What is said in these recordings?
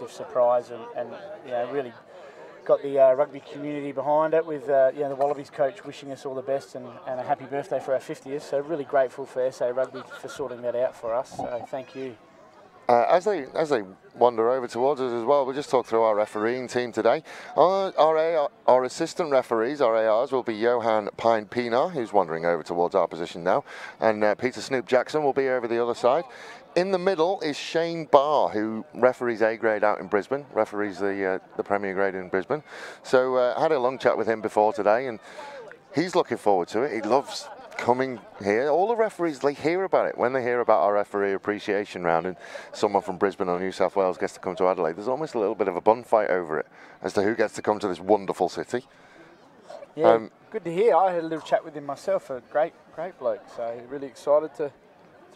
surprise and you know, really got the rugby community behind it with you know, the Wallabies coach wishing us all the best and a happy birthday for our 50th. So really grateful for SA Rugby for sorting that out for us. So thank you. As they wander over towards us as well, we'll just talk through our refereeing team today. Our assistant referees, our ARs, will be Johan Pine-Pinar, who's wandering over towards our position now, and Peter Snoop Jackson will be over the other side. In the middle is Shane Barr, who referees A grade out in Brisbane, referees the Premier grade in Brisbane. So I had a long chat with him before today, and he's looking forward to it. He loves coming here. All the referees, they hear about it. When they hear about our referee appreciation round and someone from Brisbane or New South Wales gets to come to Adelaide, there's almost a little bit of a bun fight over it as to who gets to come to this wonderful city. Yeah, good to hear. I had a little chat with him myself. A great bloke. So really excited to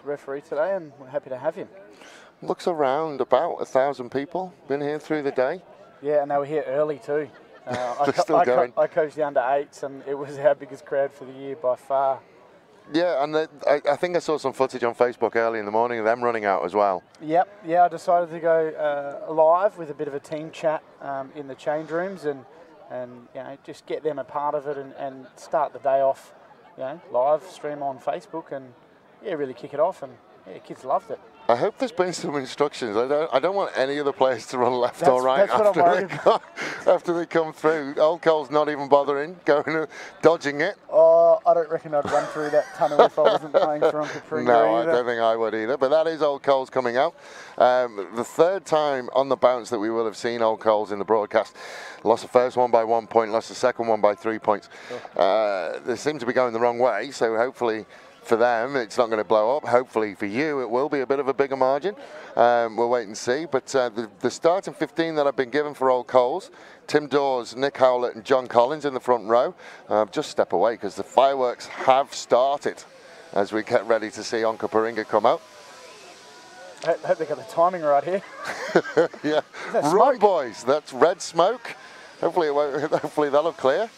referee today, and we're happy to have him. Looks around about 1,000 people been here through the day. Yeah, and they were here early too. I coached the under-8s, and it was our biggest crowd for the year by far. Yeah, and I think I saw some footage on Facebook early in the morning of them running out as well. Yep, yeah, I decided to go live with a bit of a team chat in the change rooms and you know, just get them a part of it and start the day off, you know, live stream on Facebook and yeah, really kick it off, and yeah, kids loved it. I hope there's been some instructions. I don't want any of the players to run left or right after they come through. Old Cole's not even bothering, dodging it. Oh, I don't reckon I'd run through that tunnel if I wasn't playing for Onkaparinga. No, I don't think I would either. But that is Old Cole's coming out. The third time on the bounce that we will have seen Old Cole's in the broadcast. Lost the first one by 1 point, lost the second one by 3 points. They seem to be going the wrong way, so hopefully for them, it's not going to blow up. Hopefully for you, it will be a bit of a bigger margin. We'll wait and see. But the starting 15 that I've been given for Old Coles, Tim Dawes, Nick Howlett and John Collins in the front row. Just step away because the fireworks have started as we get ready to see Onkaparinga come out. I hope they got the timing right here. Yeah, right boys, that's red smoke. Hopefully that'll clear.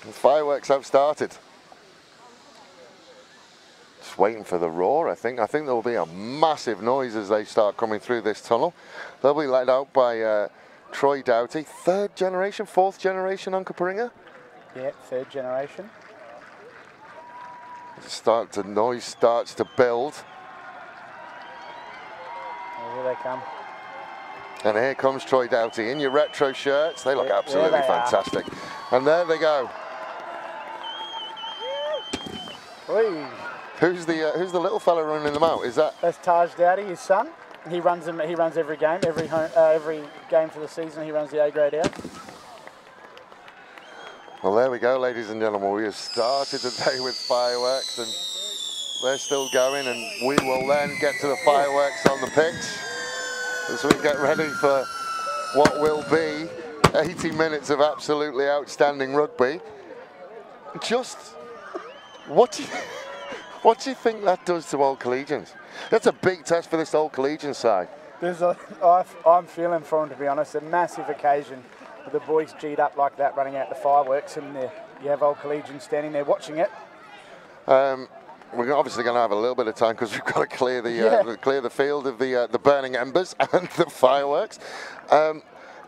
The fireworks have started. Waiting for the roar, I think there will be a massive noise as they start coming through this tunnel. They'll be led out by Troy Doughty, fourth generation Onkaparinga? Yeah, third generation. The noise starts to build. Oh, here they come. And here comes Troy Doughty in your retro shirts. They look absolutely fantastic. And there they go. Oi. Who's the little fella running them out? That's Taj Doughty, his son. He runs them. He runs every game, every game for the season. He runs the A grade out. Well, there we go, ladies and gentlemen. We have started the day with fireworks, and they're still going. And we will then get to the fireworks on the pitch as we get ready for what will be 80 minutes of absolutely outstanding rugby. Just what do you think that does to Old Collegians? That's a big test for this Old Collegians side. I'm feeling for them, to be honest. A massive occasion with the boys G'd up like that, running out the fireworks, and you have Old Collegians standing there watching it. We're obviously going to have a little bit of time because we've got to clear the field of the burning embers and the fireworks. I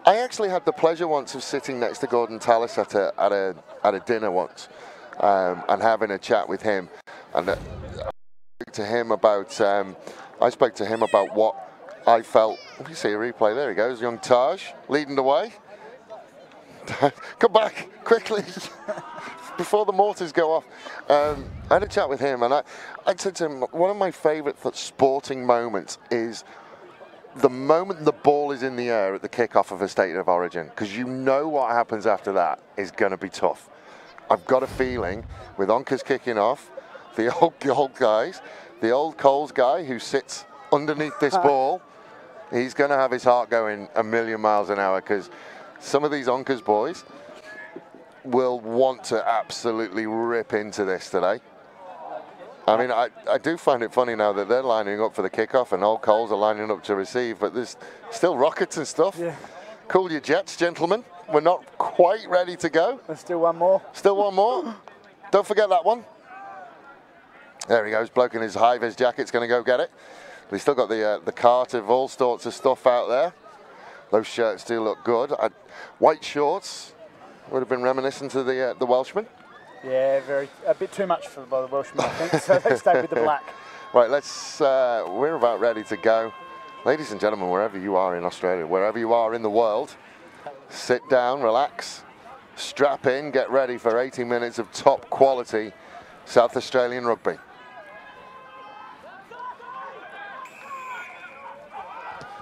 actually had the pleasure once of sitting next to Gordon Tallis at a dinner once and having a chat with him. And I spoke to him about what I felt. You see a replay, there he goes, young Taj leading the way. Come back quickly before the mortars go off. I had a chat with him, and I said to him, one of my favourite sporting moments is the moment the ball is in the air at the kickoff of a state of origin, because you know what happens after that is going to be tough. I've got a feeling with Onkas kicking off, the old guys, the old Coles guy who sits underneath this ball, he's going to have his heart going a million miles an hour, because some of these Onkas boys will want to absolutely rip into this today. I mean, I do find it funny now that they're lining up for the kickoff and Old Coles are lining up to receive, but there's still rockets and stuff. Yeah. Cool your jets, gentlemen. We're not quite ready to go. There's still one more. Still one more. Don't forget that one. There he goes, bloke in his high-vis jacket's going to go get it. He's still got the cart of all sorts of stuff out there. Those shirts do look good. White shorts would have been reminiscent of the Welshman. Yeah, a bit too much for the Welshman, I think. So they stayed with the black. Right, we're about ready to go. Ladies and gentlemen, wherever you are in Australia, wherever you are in the world, sit down, relax, strap in, get ready for 80 minutes of top quality South Australian rugby.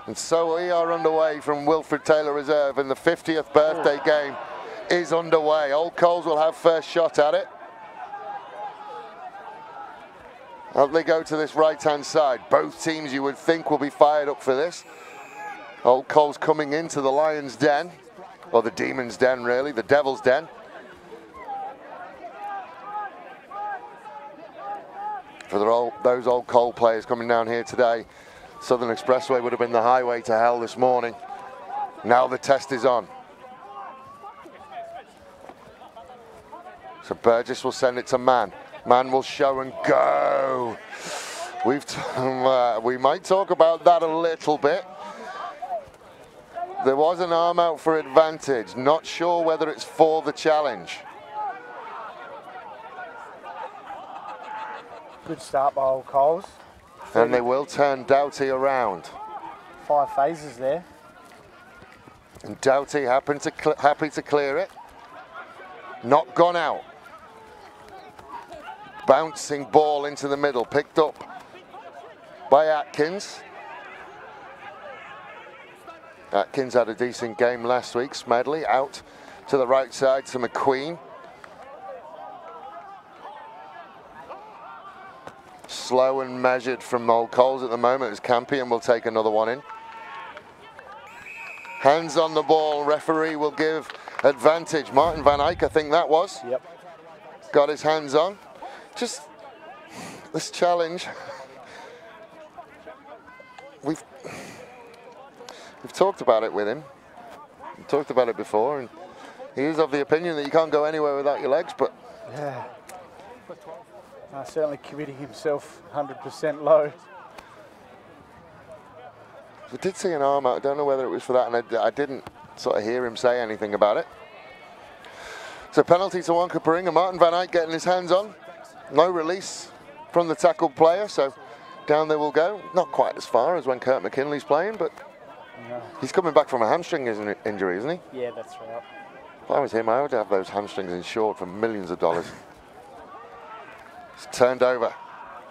And so we are underway from Wilfred Taylor Reserve, and the 50th birthday game is underway. Old Coles will have first shot at it. Up they go to this right-hand side. Both teams, you would think, will be fired up for this. Old Coles coming into the Lion's Den, or the Demon's Den, really, the Devil's Den. For those Old Cole players coming down here today, Southern Expressway would have been the highway to hell this morning. Now the test is on. So Burgess will send it to Mann. Mann will show and go. We might talk about that a little bit. There was an arm out for advantage. Not sure whether it's for the challenge. Good start by Old Coles. And they will turn Doughty around. 5 phases there. And Doughty happy to clear it. Not gone out. Bouncing ball into the middle, picked up by Atkins. Atkins had a decent game last week. Smedley out to the right side to McQueen. Slow and measured from Old Coles at the moment as Campion will take another one in. Hands on the ball, referee will give advantage. Martin van Eyck, I think that was. Yep. Got his hands on. Just this challenge. We've talked about it with him. We've talked about it before, and he is of the opinion that you can't go anywhere without your legs, but yeah. Certainly committing himself 100% low. We did see an arm out. I don't know whether it was for that, and I didn't sort of hear him say anything about it. So penalty to Onkaparinga. Martin van Eyck getting his hands on. No release from the tackled player, so down they will go. Not quite as far as when Kurt McKinley's playing, but no. He's coming back from a hamstring injury, isn't he? Yeah, that's right. If I was him, I would have those hamstrings insured for millions of dollars. It's turned over.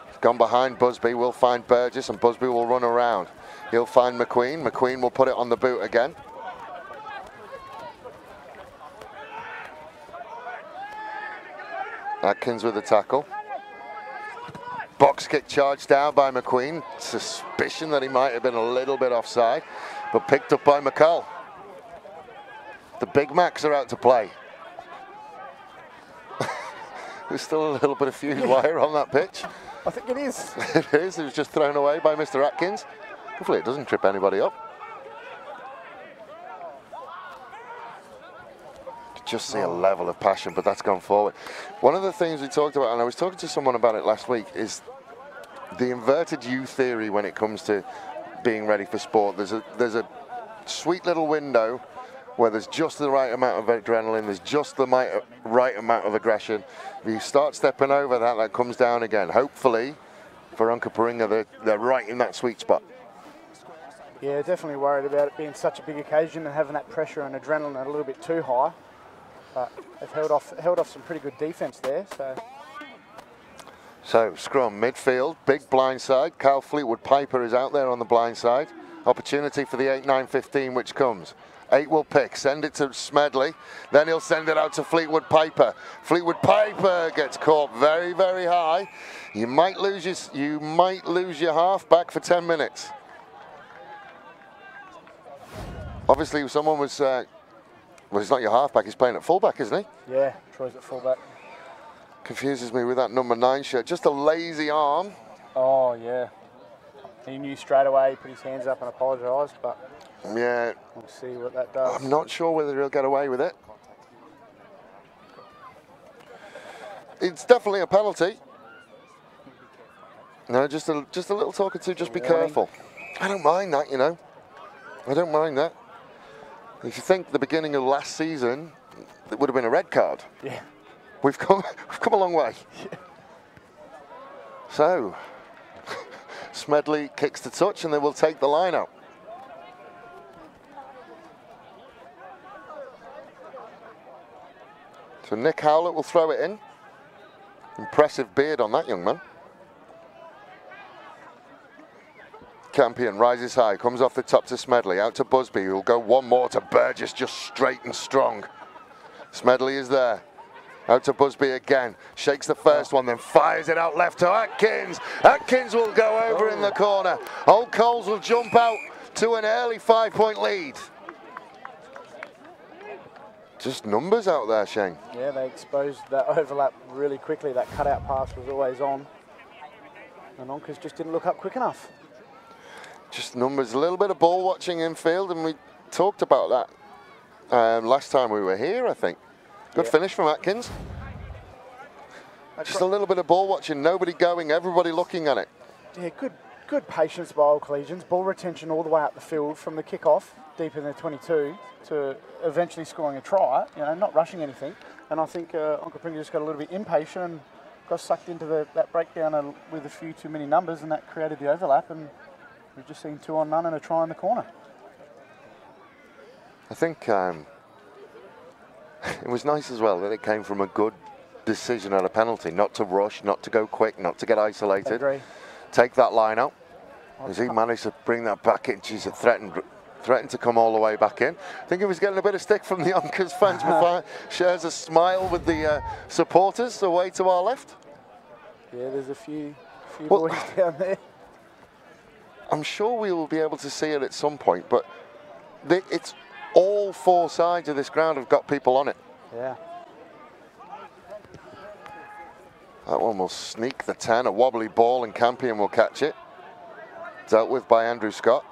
It's gone behind Busby. Will find Burgess, and Busby will run around. He'll find McQueen. McQueen will put it on the boot again. Atkins with the tackle. Box kick charged down by McQueen. Suspicion that he might have been a little bit offside, but picked up by McCull. The Big Macs are out to play. There's still a little bit of fused wire on that pitch. I think it is. It is. It was just thrown away by Mr. Atkins. Hopefully it doesn't trip anybody up. Just see a level of passion, but that's gone forward. One of the things we talked about, and I was talking to someone about it last week, is the inverted U theory when it comes to being ready for sport. There's a sweet little window where there's just the right amount of adrenaline, there's just the right amount of aggression. If you start stepping over that, that comes down again. Hopefully, for Onkaparinga, they're right in that sweet spot. Yeah, definitely worried about it being such a big occasion and having that pressure and adrenaline a little bit too high. But they've held off some pretty good defence there. So Scrum, midfield, big blind side. Kyle Fleetwood-Piper is out there on the blind side. Opportunity for the 8-9-15 which comes. 8 will pick, send it to Smedley, then he'll send it out to Fleetwood-Piper. Fleetwood-Piper gets caught very, very high. You might lose your half back for 10 minutes. Obviously, someone was. Well, he's not your halfback. He's playing at fullback, isn't he? Yeah, Troy's at fullback. Confuses me with that number 9 shirt. Just a lazy arm. Oh yeah. He knew straight away. He put his hands up and apologised, but. Yeah. We'll see what that does. I'm not sure whether he'll get away with it. It's definitely a penalty. No, just a little talk or two. Just be careful. I don't mind that, you know. I don't mind that. If you think the beginning of last season, it would have been a red card. Yeah. We've come a long way. Yeah. So, Smedley kicks to touch, and they will take the line out. So Nick Howlett will throw it in. Impressive beard on that young man. Campion rises high, comes off the top to Smedley, out to Busby, who'll go one more to Burgess, just straight and strong. Smedley is there. Out to Busby again, shakes the first one, then fires it out left to Atkins. Atkins will go over in the corner. Old Coles will jump out to an early 5-point lead. Just numbers out there, Shane. Yeah, they exposed that overlap really quickly. That cutout pass was always on. And Onkas just didn't look up quick enough. Just numbers, a little bit of ball watching infield, and we talked about that last time we were here, I think. Good finish from Atkins. Just a little bit of ball watching, nobody going, everybody looking at it. Yeah, good patience by Old Collegians. Ball retention all the way up the field from the kick-off, deep in the 22, to eventually scoring a try, you know, not rushing anything. And I think Onkaparinga just got a little bit impatient and got sucked into that breakdown with a few too many numbers, and that created the overlap, and we've just seen 2 on none and a try in the corner. I think it was nice as well that it came from a good decision on a penalty, not to rush, not to go quick, not to get isolated. I agree. Take that line out. As he managed to bring that back in, she's threatened to come all the way back in. I think he was getting a bit of stick from the Onkas fans before shares a smile with the supporters away to our left. Yeah, there's a few boys down there. I'm sure we will be able to see it at some point, but it's all 4 sides of this ground have got people on it. Yeah. That one will sneak the 10, a wobbly ball, and Campion will catch it. Dealt with by Andrew Scott.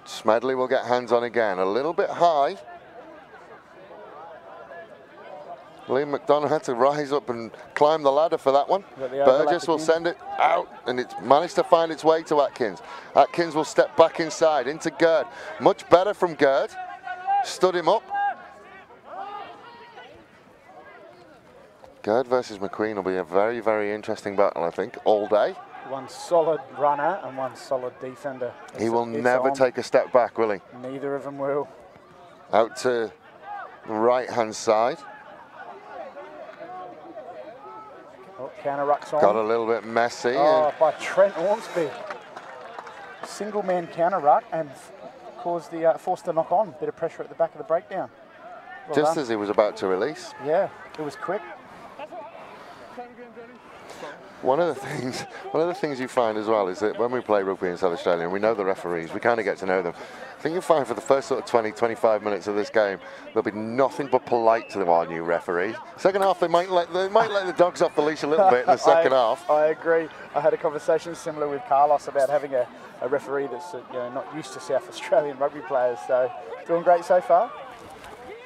Smedley will get hands on again, a little bit high. Liam McDonough had to rise up and climb the ladder for that one. Burgess will send it out, and it's managed to find its way to Atkins. Atkins will step back inside into Gerd. Much better from Gerd. Stood him up. Gerd versus McQueen will be a very, very interesting battle, I think, all day. One solid runner and one solid defender. He will never take a step back, will he? Neither of them will. Out to the right-hand side. Oh, counter rucks on. Got a little bit messy. Oh, by Trent Ormsby. Single man counter ruck and caused the forced the knock on. Bit of pressure at the back of the breakdown. Well just done. as he was about to release. Yeah, it was quick. One of the things you find as well is that when we play rugby in South Australia, and we know the referees, we kind of get to know them. I think you'll find for the first sort of 20, 25 minutes of this game, there'll be nothing but polite to our new referee. Second half, they might let the dogs off the leash a little bit in the second half. I agree. I had a conversation similar with Carlos about having a referee that's not used to South Australian rugby players. So doing great so far.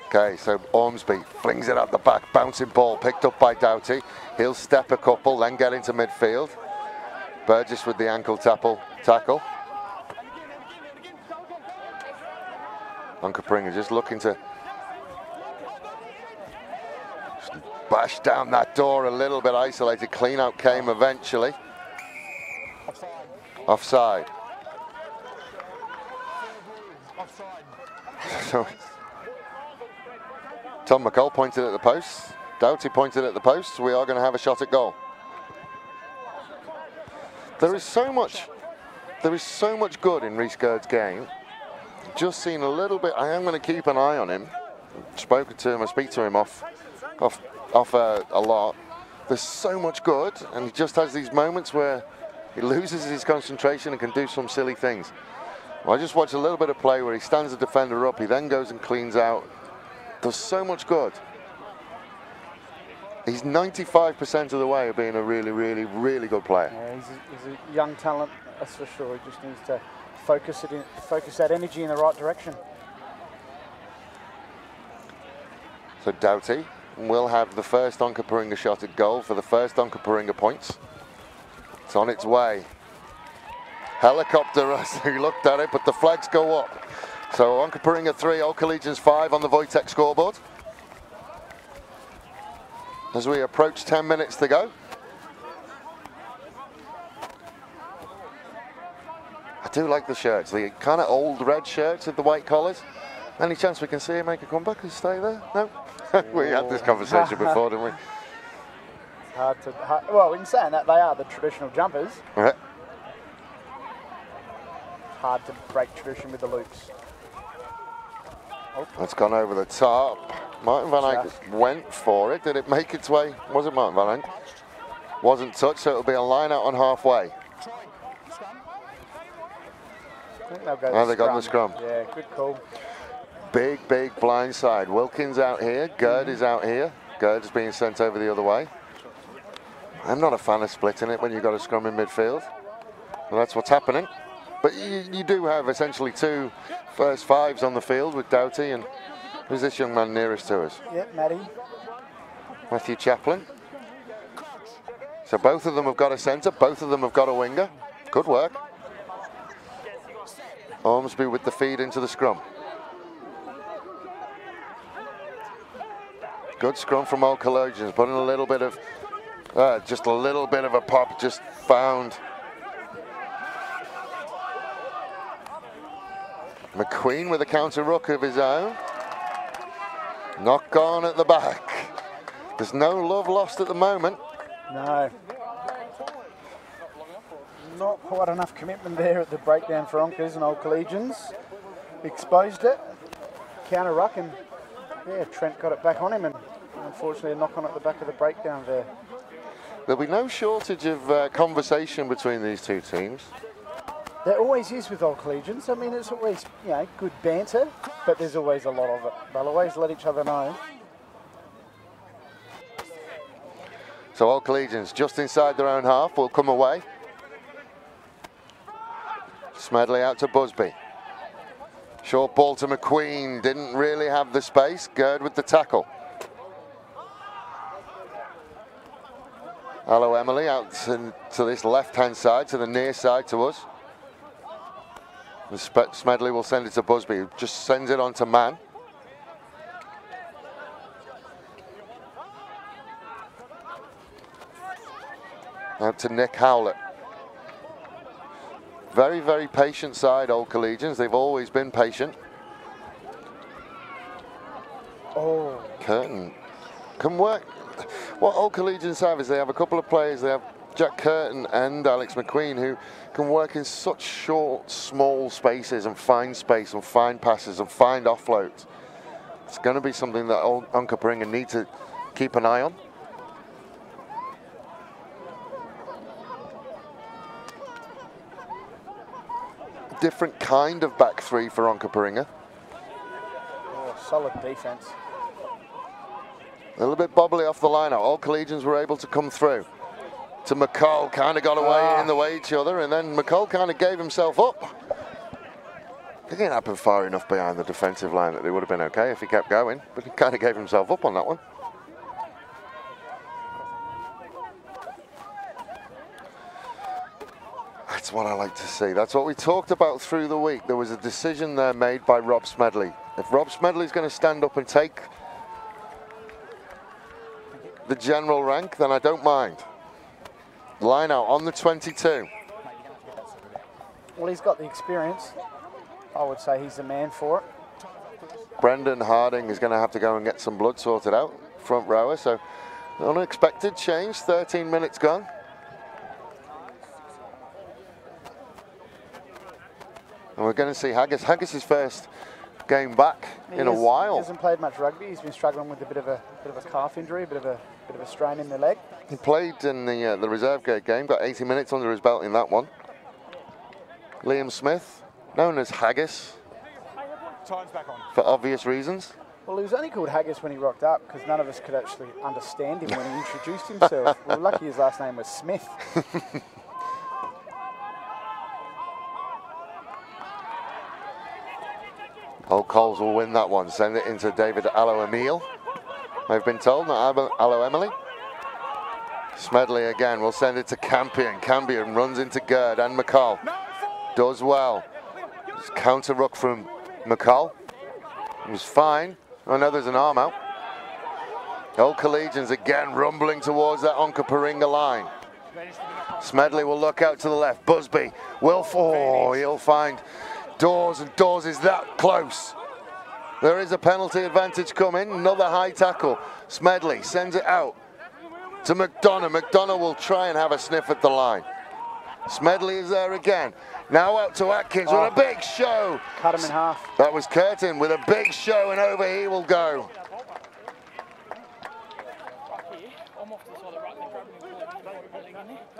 Okay, so Ormsby flings it up the back, bouncing ball picked up by Doughty. He'll step a couple, then get into midfield. Burgess with the ankle tackle. Onkaparinga just looking to bash down that door a little bit isolated. Clean out came eventually. Offside. So, Tom McCall pointed at the post. Doughty pointed at the post. We are going to have a shot at goal. There is so much good in Rhys Gerd's game. Just seen a little bit. I am going to keep an eye on him. Spoken to him. I speak to him off a lot. There's so much good, and he just has these moments where he loses his concentration and can do some silly things. Well, I just watched a little bit of play where he stands the defender up. He then goes and cleans out. There's so much good. He's 95% of the way of being a really, really, really good player. Yeah, he's a young talent, that's for sure. He just needs to focus that energy in the right direction. So Doughty will have the first Onkaparinga shot at goal for the first Onkaparinga points. It's on its way. Helicopter as he looked at it, but the flags go up. So Onkaparinga 3, Old Collegians 5 on the Wojtek scoreboard. As we approach 10 minutes to go. I do like the shirts, the kind of old red shirts with the white collars. Any chance we can see him make a comeback and stay there? No? We had this conversation before, didn't we? Well, in saying that, they are the traditional jumpers. Right. Hard to break tradition with the loops. Oh. That's gone over the top. Martin van Eyck went for it. Did it make its way? Was it Martin van Eyck? Wasn't touched, so it'll be a line out on halfway. I think they'll go They got in the scrum. Yeah, good call. Big blind side. Wilkins out here. Gerd is out here. Gerd is being sent over the other way. I'm not a fan of splitting it when you've got a scrum in midfield. Well, that's what's happening. But you do have essentially 2 first fives on the field with Doughty and who's this young man nearest to us? Yep, Matty. Matthew Chaplin. So both of them have got a centre, both of them have got a winger. Good work. Ormsby with the feed into the scrum. Good scrum from Old Collegians, putting a little bit of, just a little bit of a pop, just found. McQueen with a counter ruck of his own. Knock on at the back. There's no love lost at the moment. No. Not quite enough commitment there at the breakdown for Onkers and Old Collegians. Exposed it. Counter ruck and yeah, Trent got it back on him and unfortunately a knock on at the back of the breakdown there. There'll be no shortage of conversation between these two teams. There always is with Old Collegians. I mean, it's always, you know, good banter, but there's always a lot of it. They'll always let each other know. So Old Collegians just inside their own half will come away. Smedley out to Busby. Short ball to McQueen, didn't really have the space. Gerd with the tackle. Hello Emily out to this left-hand side, to the near side to us. Smedley will send it to Busby, who just sends it on to Mann. Out to Nick Howlett. Very patient side, Old Collegians. They've always been patient. Oh. Curtin can work. What Old Collegians have is they have a couple of players. They have Jack Curtin and Alex McQueen who can work in such short, small spaces and find space and find passes and find offloads. It's going to be something that Old Onkaparinga need to keep an eye on. Different kind of back three for Onkaparinga. Oh, solid defence. A little bit bobbly off the line out. All Collegians were able to come through. To McCall, kind of got away in the way each other, and then McCall kind of gave himself up. It didn't happen far enough behind the defensive line that they would have been okay if he kept going, but he kind of gave himself up on that one. That's what I like to see. That's what we talked about through the week. There was a decision there made by Rob Smedley. If Rob Smedley's going to stand up and take the general rank, then I don't mind. Line out on the 22. Well, he's got the experience. I would say he's the man for it. Brendan Harding is going to have to go and get some blood sorted out, front rower. So unexpected change, 13 minutes gone. And we're going to see Haggis. Haggis' first game back in a while. He hasn't played much rugby. He's been struggling with a bit of a calf injury, a bit of a strain in the leg. He played in the reserve grade game, got 80 minutes under his belt in that one. Liam Smith, known as Haggis, time's back on. For obvious reasons. Well, he was only called Haggis when he rocked up because none of us could actually understand him when he introduced himself. We're lucky his last name was Smith. Old Coles will win that one. Send it into David Allo-Emile. I've been told, not Allo-Emily. Smedley again will send it to Campion. Campion runs into Gerd and McCall. Does well. Counter ruck from McCall. It was fine. Oh no, there's an arm out. Old Collegians again rumbling towards that Onkaparinga line. Smedley will look out to the left. Busby will fall. He'll find Dawes, and Dawes is that close. There is a penalty advantage coming. Another high tackle. Smedley sends it out to McDonough. McDonough will try and have a sniff at the line. Smedley is there again. Now out to Atkins with a big show. Cut him in half. That was Curtin with a big show, and over he will go.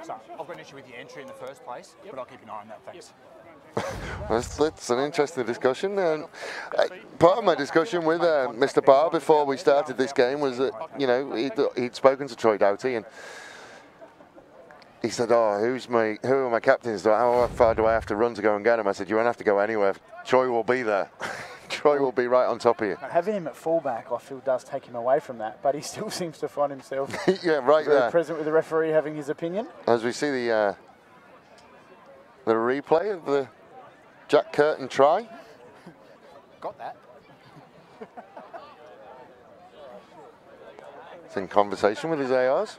So, I've got an issue with the entry in the first place, but I'll keep an eye on that, thanks. That's an interesting discussion. Part of my discussion with Mr. Barr before we started this game was that, you know, he'd spoken to Troy Doughty, and he said, oh, who are my captains? How far do I have to run to go and get him? I said, you won't have to go anywhere. Troy will be there. Troy will be right on top of you. Having him at fullback, I feel, does take him away from that, but he still seems to find himself yeah, right very there. present with the referee having his opinion. As we see the replay of the Jack Curtin try. Got that. He's in conversation with his ARs.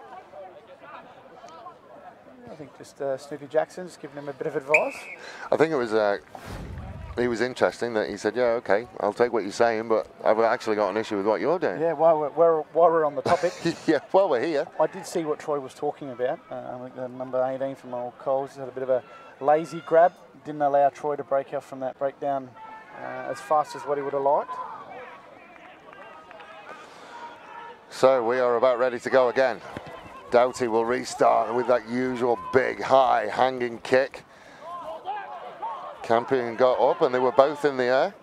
I think just Snoopy Jackson's giving him a bit of advice. I think it was interesting that he said, yeah, okay, I'll take what you're saying, but I've actually got an issue with what you're doing. Yeah, while we're on the topic. Yeah, while we're here. I did see what Troy was talking about. I think the number 18 from Old Coles had a bit of a lazy grab. Didn't allow Troy to break off from that breakdown as fast as what he would have liked. So we are about ready to go again. Doughty will restart with that usual big, high, hanging kick. Campion got up and they were both in the air.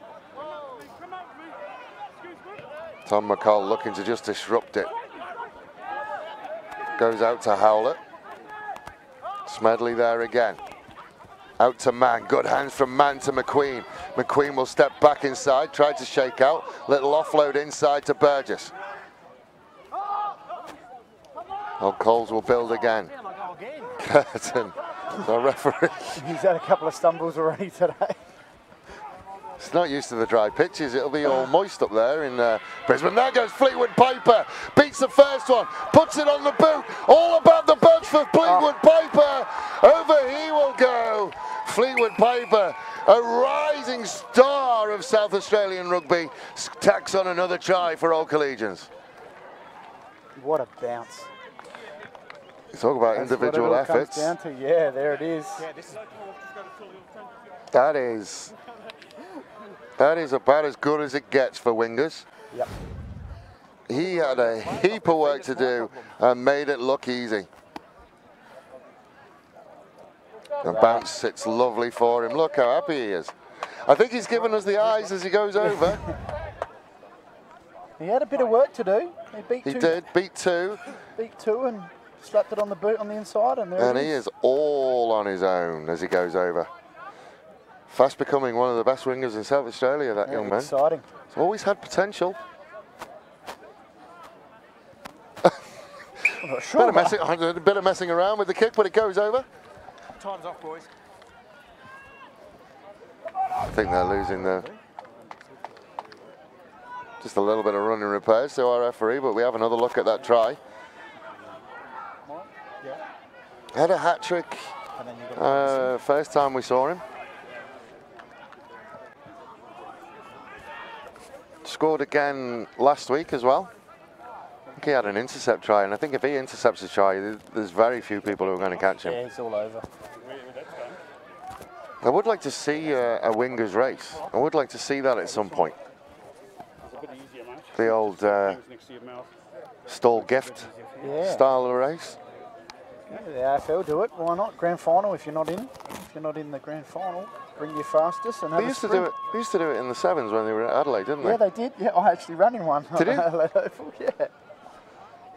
Tom McCall looking to just disrupt it. Goes out to Howlett. Smedley there again. Out to Mann. Good hands from Mann to McQueen. McQueen will step back inside, try to shake out. Little offload inside to Burgess. Old Coles will build again. Curtin, the referee. He's had a couple of stumbles already today. It's not used to the dry pitches. It'll be all moist up there in Brisbane. There goes Fleetwood Piper. Beats the first one. Puts it on the boot. All about the bunch for Fleetwood Piper. Over he will go. Fleetwood Piper, a rising star of South Australian rugby, tacks on another try for Old Collegians. What a bounce. You talk about That's individual what it all efforts. comes down to. Yeah, there it is. That is about as good as it gets for wingers. Yep. He had a heap of work to do and made it look easy. The bounce sits lovely for him. Look how happy he is. I think he's given us the eyes as he goes over. He had a bit of work to do. He did, beat two. Beat two and slapped it on the boot on the inside, and there And he is all on his own as he goes over. Fast becoming one of the best wingers in South Australia, that young man. Exciting. He's always had potential. I'm not sure. A bit of messing around with the kick, but it goes over. Time's off, boys. I think they're losing just a little bit of running repairs to our referee, but we have another look at that try. Had a hat trick first time we saw him. Scored again last week as well. I think he had an intercept try, and I think if he intercepts a try, there's very few people who are going to catch him. Yeah, he's all over. I would like to see a wingers race. I would like to see that at some point. The old stall gift style of race. Yeah, the AFL do it. Why not? Grand final if you're not in. If you're not in the grand final, bring your fastest and have They a used to sprint. do it. They used to do it in the sevens when they were at Adelaide, didn't they? Yeah, they did. Yeah, I actually ran in one. Did you? Adelaide Oval, yeah.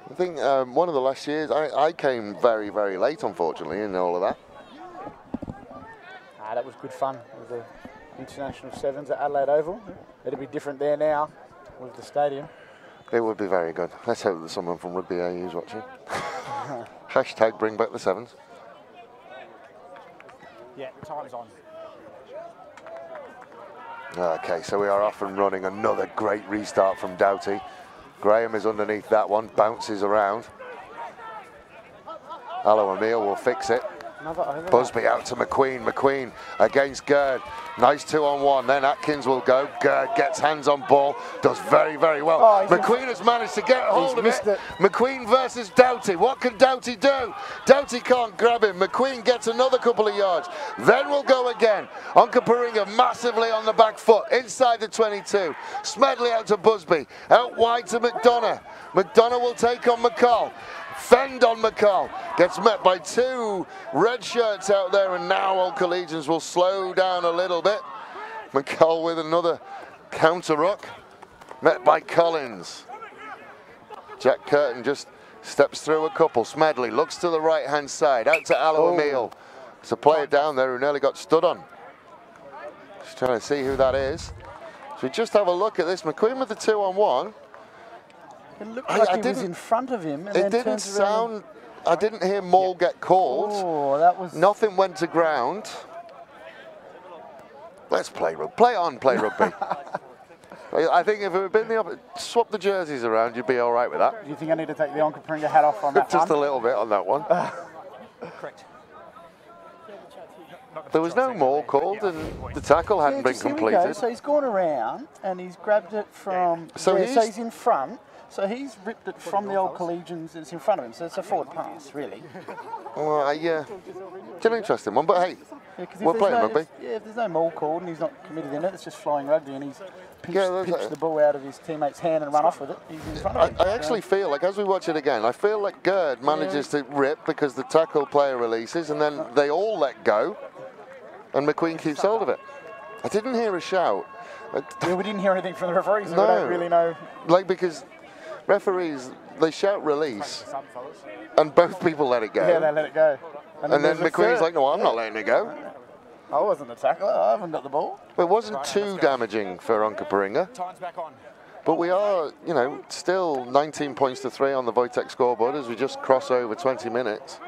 I think one of the last years, I came very, very late, unfortunately, in all of that. That was good fun with the international sevens at Adelaide Oval. It'll be different there now with the stadium. It would be very good. Let's hope that someone from Rugby AU is watching. Hashtag bring back the sevens. Yeah, time's on. Okay, so we are off and running. Another great restart from Doughty. Graham is underneath that one, bounces around. Aloe Emil will fix it. Busby out to McQueen. McQueen against Gerd. Nice 2-on-1. Then Atkins will go. Gerd gets hands on ball. Does very, very well. Oh, McQueen has managed to get hold of it. McQueen versus Doughty. What can Doughty do? Doughty can't grab him. McQueen gets another couple of yards. Then we'll go again. Onkaparinga massively on the back foot. Inside the 22. Smedley out to Busby. Out wide to McDonough. McDonough will take on McCall. Fend on McCall, gets met by two red shirts out there, and now all Collegians will slow down a little bit. McCall with another counter ruck, met by Collins. Jack Curtin just steps through a couple. Smedley looks to the right hand side, out to Aloe Emil. It's a player down there who nearly got stood on. Just trying to see who that is. So we just have a look at this. McQueen with the 2-on-1. It looked like he was in front of him. And it didn't sound. I didn't hear Maul get called. Oh, that was. Nothing went to ground. Let's play rugby. Play on, play rugby. I think if it had been the swap the jerseys around, you'd be all right with that. Do you think I need to take the Onkaparinga hat off on that Just a little bit on that one. Correct. There was no Maul called, and the tackle hadn't been completed. So he's gone around and he's grabbed it from. So he's in front. So he's ripped it from the old Collegians that's in front of him, so it's a forward pass, really. Well, yeah, it's an interesting one, but hey, we're playing rugby. If there's no maul called and he's not committed in it, it's just flying rugby, and he's pitched the ball out of his teammate's hand and run off with it. He's in front of him. I actually feel like, as we watch it again, I feel like Gerd manages to rip because the tackle player releases, and then they all let go, and McQueen keeps hold of it. I didn't hear a shout. Yeah, we didn't hear anything from the referees, so we don't really know. Like, because referees, they shout release, and both people let it go. Yeah, they let it go. And then McQueen's like, no, I'm not letting it go. I wasn't the tackler, I haven't got the ball. It wasn't too damaging for Onkaparinga. Time's back on. But we are, you know, still 19 points to 3 on the Wojtek scoreboard as we just cross over 20 minutes.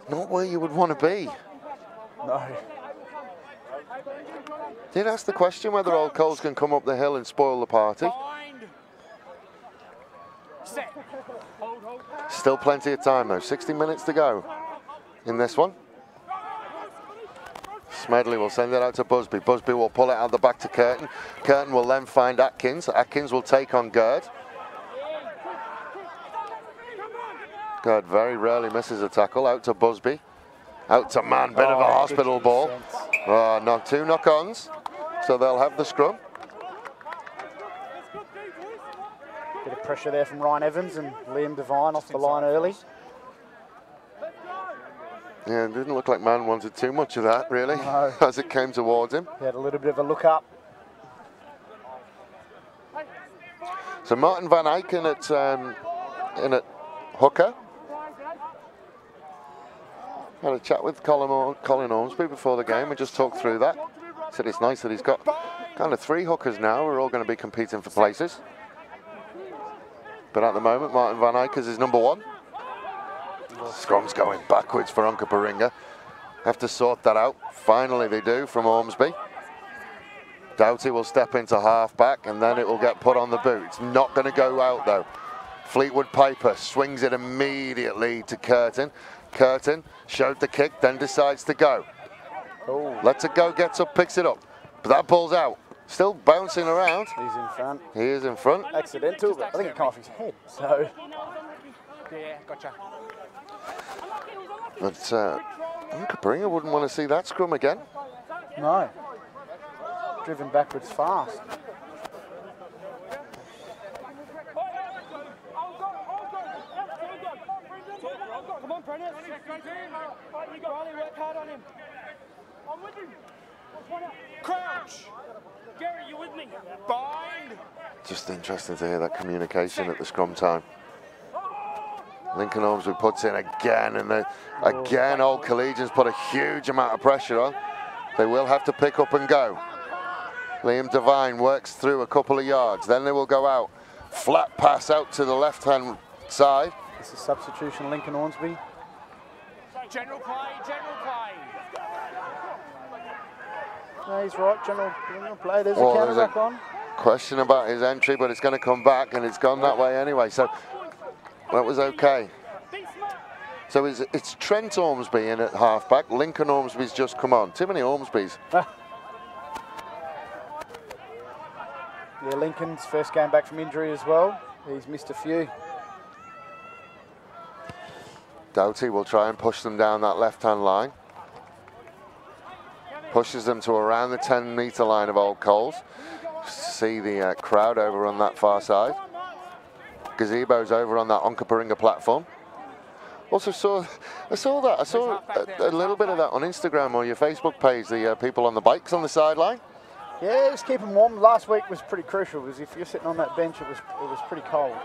Not where you would want to be. No. Did ask the question whether Old Coles can come up the hill and spoil the party. Still plenty of time though, 60 minutes to go in this one. Smedley will send it out to Busby. Busby will pull it out the back to Curtin. Curtin will then find Atkins. Atkins will take on Gerd. Gerd very rarely misses a tackle. Out to Busby. Out to man, bit of a hospital ball. Two knock-ons, so they'll have the scrum. Bit of pressure there from Ryan Evans and Liam Devine off the line early. Yeah, it didn't look like Man wanted too much of that, really, as it came towards him. He had a little bit of a look up. So Martin van Eycken at hooker. Had a chat with Colin Ormsby before the game and just talked through that. Said it's nice that he's got kind of 3 hookers now who are all going to be competing for places. But at the moment, Martin van Eycken is number 1. Scrum's going backwards for Onkaparinga. Have to sort that out. Finally they do from Ormsby. Doughty will step into half-back and then it will get put on the boot. It's not going to go out though. Fleetwood Piper swings it immediately to Curtin. Curtin showed the kick, then decides to go. Lets it go, gets up, picks it up. But that ball's out. Still bouncing around. He's in front. He is in front. Accidental, but I think it came off his head. So. Yeah, gotcha. But Onkaparinga wouldn't want to see that scrum again. No. Driven backwards fast. Come on, Brennan. You got Riley, work hard on him. I'm with you. Crouch. Gary, you with me? Bind. Just interesting to hear that communication at the scrum time. Lincoln Ormsby puts in again, and again Old Collegians put a huge amount of pressure on. They will have to pick up and go. Liam Devine works through a couple of yards, then they will go out. Flat pass out to the left-hand side. This is substitution, Lincoln Ormsby. General play, general play. No, he's right, general play. There's Well, a counter there's back on. Question about his entry, but it's going to come back, and it's gone that way anyway. So that was okay. So it's Trent Ormsby in at halfback. Lincoln Ormsby's just come on. Too many Ormsbys. Yeah, Lincoln's first game back from injury as well. He's missed a few. Doughty will try and push them down that left-hand line. Pushes them to around the 10-metre line of Old Coles. See the crowd over on that far side. Gazebo's over on that Onkaparinga platform. Also I saw a little bit of that on Instagram or your Facebook page, the people on the bikes on the sideline. Yeah, just keep them warm. Last week was pretty crucial because if you're sitting on that bench, it was pretty cold.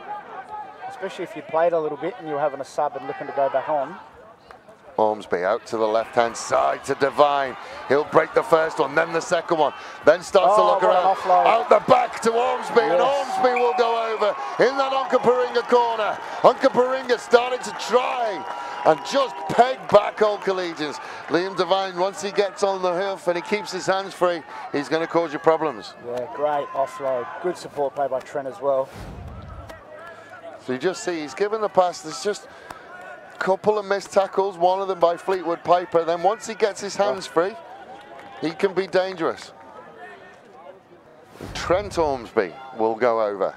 Especially if you played a little bit and you were having a sub and looking to go back on. Ormsby out to the left-hand side to Devine. He'll break the first one, then the second one, then starts to look around. Out the back to Ormsby, and Ormsby will go over in that Onkaparinga corner. Onkaparinga started to try and just peg back Old Collegians. Liam Devine, once he gets on the hoof and he keeps his hands free, he's going to cause you problems. Yeah, great offload. Good support play by Trent as well. So you just see he's given the pass. There's just a couple of missed tackles, one of them by Fleetwood Piper. Then once he gets his hands free, he can be dangerous. Trent Ormsby will go over.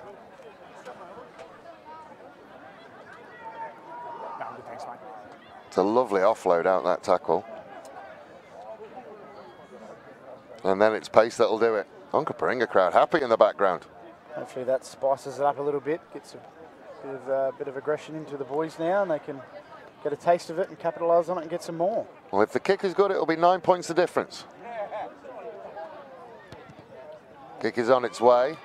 It's a lovely offload out that tackle. And then it's pace that'll do it. Onkaparinga crowd happy in the background. Hopefully that spices it up a little bit, gets a bit of aggression into the boys now, and they can get a taste of it and capitalise on it and get some more. Well, if the kick is good, it'll be 9 points the difference. Kick is on its way.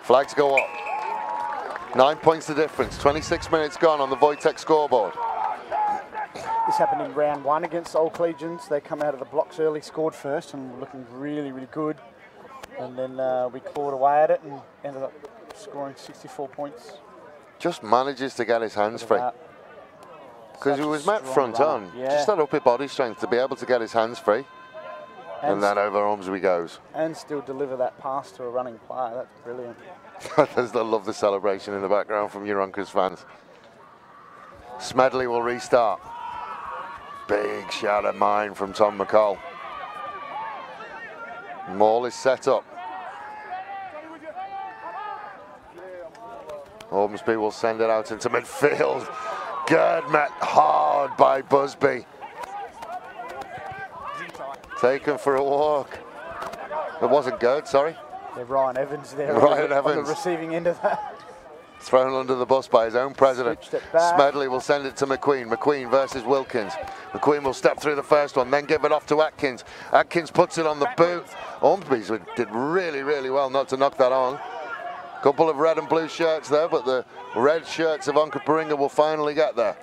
Flags go up. 9 points the difference. 26 minutes gone on the Wojtek scoreboard. This happened in round 1 against Old Collegians. They come out of the blocks early, scored first, and were looking really, really good. And then we clawed away at it and ended up scoring 64 points. Just manages to get his hands free. Because he was met front on. Yeah. Just that upper body strength to be able to get his hands free. And then over Ormsby goes. And still deliver that pass to a running player. That's brilliant. I love the celebration in the background from Yonkers fans. Smedley will restart. Big shout of mine from Tom McCall. Maul is set up. Ormsby will send it out into midfield. Good met hard by Busby. Taken for a walk. It wasn't good, sorry. Yeah, Ryan Evans there Ryan on Evans. the receiving end of that. Thrown under the bus by his own president. Smedley will send it to McQueen. McQueen versus Wilkins. McQueen will step through the first one, then give it off to Atkins. Atkins puts it on the boot. Ormsby did really, really well not to knock that on. Couple of red and blue shirts there, but the red shirts of Onkaparinga will finally get there.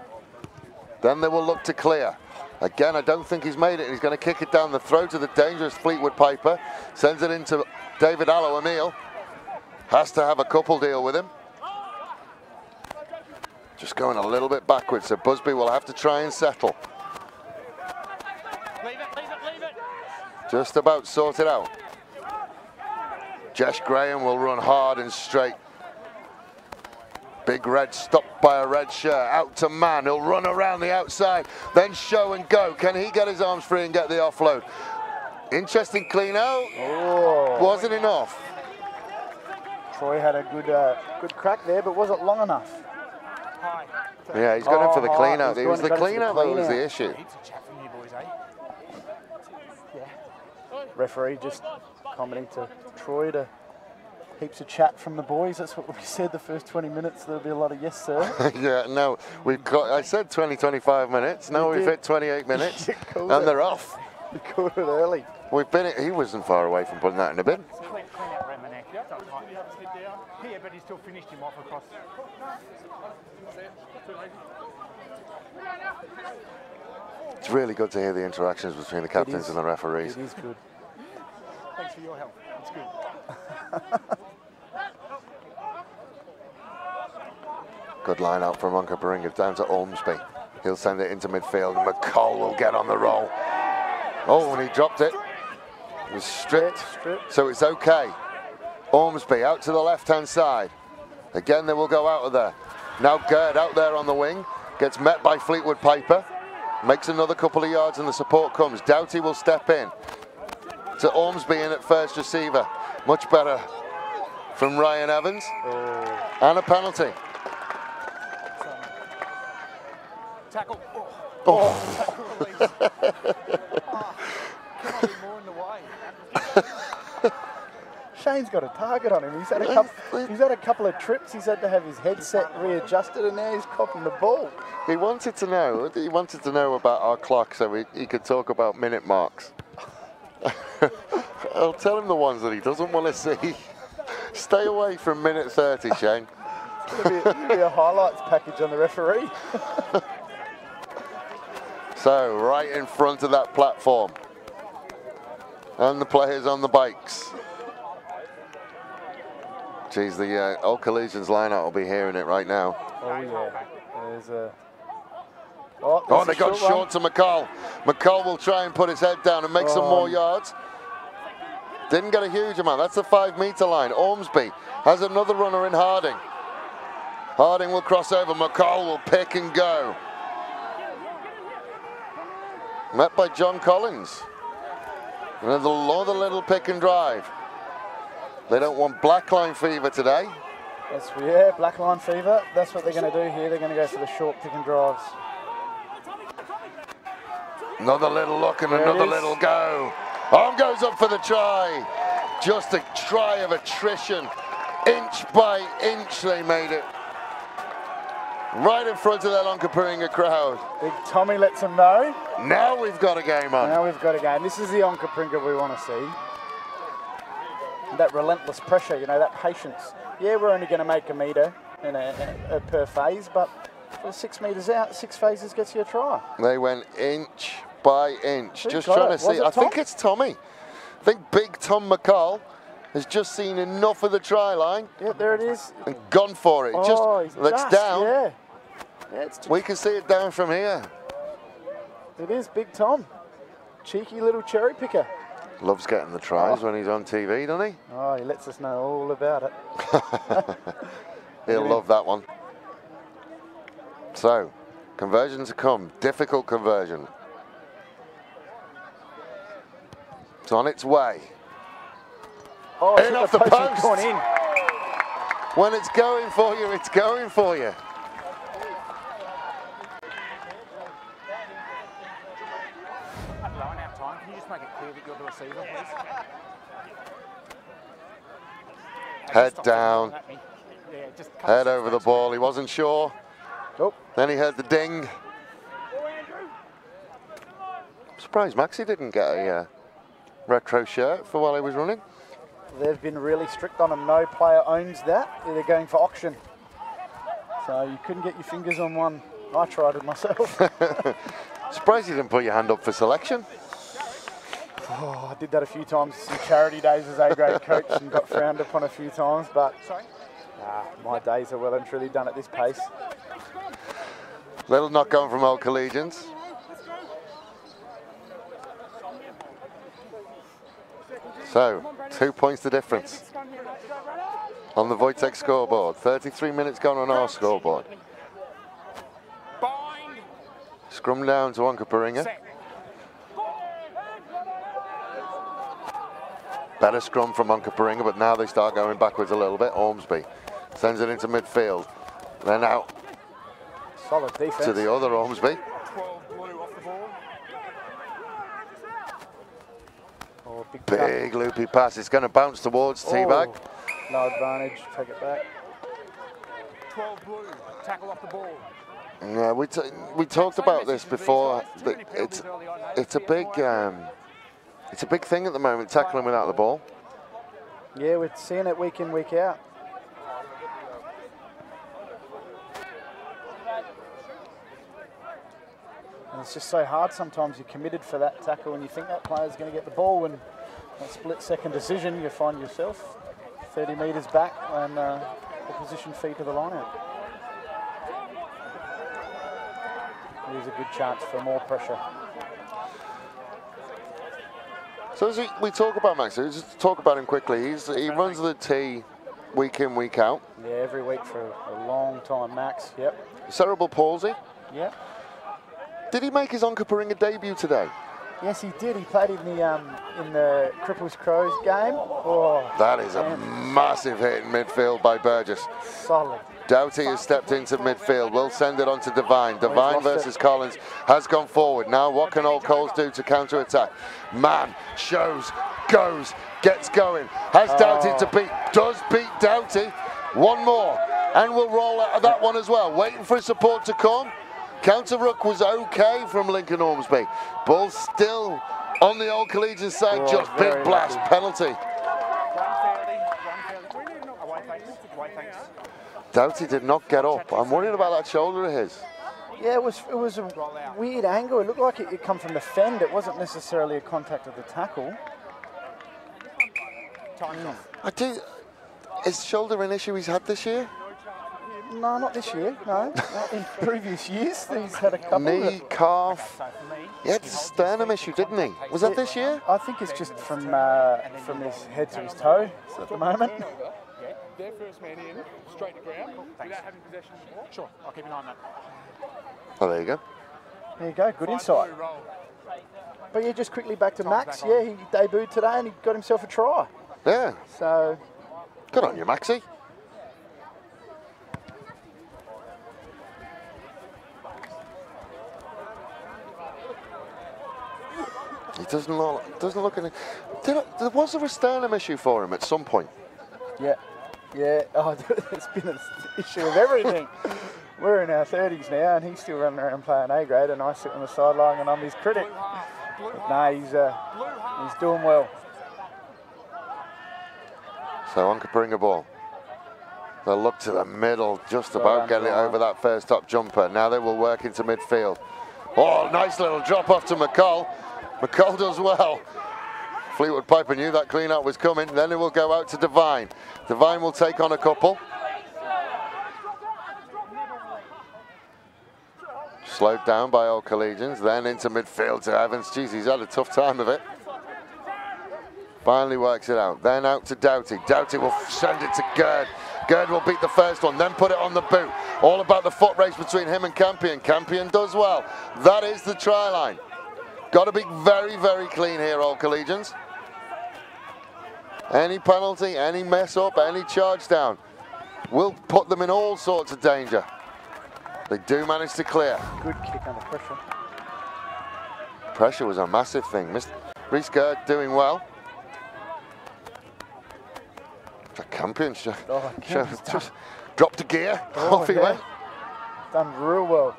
Then they will look to clear. Again, I don't think he's made it. He's going to kick it down the throat of the dangerous Fleetwood Piper. Sends it into David Allo-O'Neill. Has to have a couple deal with him. Just going a little bit backwards, so Busby will have to try and settle. Leave it. Just about sort it out. Jesh Graham will run hard and straight. Big Red stopped by a red shirt. Out to Man. He'll run around the outside. Then show and go. Can he get his arms free and get the offload? Interesting clean out. Oh. Wasn't enough. Troy had a good crack there, but was it long enough? Yeah, he's gone in for the clean out. It was the clean out that was the issue. Referee just commenting to Troy to heaps of chat from the boys. That's what we said the first 20 minutes. There'll be a lot of yes, sir. Yeah, no, we've got, I said 20, 25 minutes. Now we've hit 28 minutes and they're off. We called it early. We've been, he wasn't far away from putting that in a bin. Here, but he still finished him off across. It's really good to hear the interactions between the captains and the referees. It is good. Thanks for your help. It's good. Good line out from Onkaparinga down to Ormsby. He'll send it into midfield, and McCall will get on the roll. Oh, and he dropped it. It was stripped, so it's okay. Ormsby out to the left-hand side. Again, they will go out of there. Now Gerd out there on the wing, gets met by Fleetwood Piper, makes another couple of yards and the support comes. Doughty will step in to Ormsby in at first receiver. Much better from Ryan Evans. And a penalty. Tackle. Oh. Cannot be more in the way. Shane's got a target on him. He's had a couple of trips. He's had to have his headset readjusted, and now he's copping the ball. He wanted to know. He wanted to know about our clock so he could talk about minute marks. I'll tell him the ones that he doesn't want to see. Stay away from minute 30, Shane. It's going to be a highlights package on the referee. So, right in front of that platform. And the players on the bikes. Geez, the old Collegians line-out will be hearing it right now. Oh, yeah. There's a... Oh, they got short to McCall. McCall will try and put his head down and make some more yards. Didn't get a huge amount. That's the 5-meter line. Ormsby has another runner in Harding. Harding will cross over. McCall will pick and go. Met by John Collins. Another little pick and drive. They don't want blackline fever today. Yeah, blackline fever. That's what they're going to do here. They're going to go for the short pick and drives. Another little look and another little go. Arm goes up for the try. Just a try of attrition. Inch by inch they made it. Right in front of that Onkaparinga crowd. Big Tommy lets them know. Now we've got a game on. Now we've got a game. This is the Onkaparinga we want to see. That relentless pressure, you know, that patience. Yeah, we're only going to make a metre per phase, but for 6 metres out, 6 phases gets you a try. They went inch by inch. Just trying to see. I think it's Tommy. I think Big Tom McCall has just seen enough of the try line. Yeah, there it is. And gone for it. It's down. Yeah. It's we can see it down from here. It is Big Tom. Cheeky little cherry picker. Loves getting the tries when he's on TV, doesn't he? Oh, he lets us know all about it. He'll love that one. So, conversion to come. Difficult conversion. It's on its way. Oh, in off the post. Gone in. When it's going for you, it's going for you. Can you just make it clear that you're the receiver, please? Head down. Yeah, head over the ball. He wasn't sure. Oh. Then he heard the ding. I'm surprised Maxie didn't get a retro shirt for while he was running. They've been really strict on him. No player owns that. They're going for auction. So you couldn't get your fingers on one. I tried it myself. Surprised you didn't put your hand up for selection. Oh, I did that a few times. Some charity days as A-grade coach and got frowned upon a few times, but my days are well and truly done at this pace. Little knock on from old Collegians. So, 2 points the difference on the Wojtek scoreboard. 33 minutes gone on our scoreboard. Scrum down to Onkaparinga. Better scrum from Onkaparinga, but now they start going backwards a little bit. Ormsby sends it into midfield. Then out. Solid defense. To the other Ormsby. 12 blue off the ball. Oh, big loopy pass. It's going to bounce towards Teabag. No advantage. Take it back. 12 blue. Tackle off the ball. Yeah, we talked about this before. It's a big thing at the moment, tackling without the ball. Yeah, we're seeing it week in, week out. And it's just so hard sometimes. You're committed for that tackle and you think that player's going to get the ball, and that split-second decision, you find yourself 30 metres back and opposition feet to the line out. there's a good chance for more pressure. So as we talk about Max, just talk about him quickly. He runs the tee week in, week out. Yeah, every week for a long time, Max. Yep. Cerebral palsy. Yep. Did he make his Onkaparinga debut today? Yes, he did. He played in the Cripples Crows game. Oh, that is a massive hit in midfield by Burgess. Solid. Doughty has stepped into midfield. Will send it on to Devine. Devine versus Collins has gone forward. Now what can Old Coles do to counter-attack? Man shows, goes, gets going. Has Doughty to beat. Does beat Doughty. One more. And we'll roll out of that one as well. Waiting for his support to come. Counter-ruck was okay from Lincoln Ormsby. Ball still on the Old Collegians side. Oh, just big blast. Lucky. Penalty. Doughty did not get up. I'm worried about that shoulder of his. Yeah, it was a weird angle. It looked like it come from the fend. It wasn't necessarily a contact of the tackle. Is shoulder an issue he's had this year? No, not this year. No, in previous years he's had a couple. Knee, calf. He had a sternum issue, didn't he? Was that this year? I think it's just from his head to his toe at the moment. Their first man in, straight to ground, without having possession of the ball. Sure, I'll keep an eye on that. Oh, there you go. There you go, good insight. But yeah, just quickly back to Max. Yeah, he debuted today and he got himself a try. Yeah. So. Good on you, Maxie. He doesn't look any. There was a sternum issue for him at some point. Yeah. Yeah, oh, it's been an issue of everything. We're in our 30s now and he's still running around playing A grade and I sit on the sideline and I'm his critic. But no, he's doing well. So Onkaparinga ball. They'll look to the middle, just about getting it over that first top jumper. Now they will work into midfield. Oh, nice little drop off to McCall. McCall does well. Fleetwood Piper knew that clean out was coming. Then it will go out to Devine. Devine will take on a couple. Slowed down by Old Collegians. Then into midfield to Evans. Jeez, he's had a tough time of it. Finally works it out. Then out to Doughty. Doughty will send it to Gerd. Gerd will beat the first one, then put it on the boot. All about the foot race between him and Campion. Campion does well. That is the try line. Got to be very, very clean here, Old Collegians. Any penalty, any mess up, any charge down will put them in all sorts of danger. They do manage to clear. Good kick under pressure. Pressure was a massive thing. Rhys Gerd doing well. Campion just dropped a gear. Off he went. Done real well.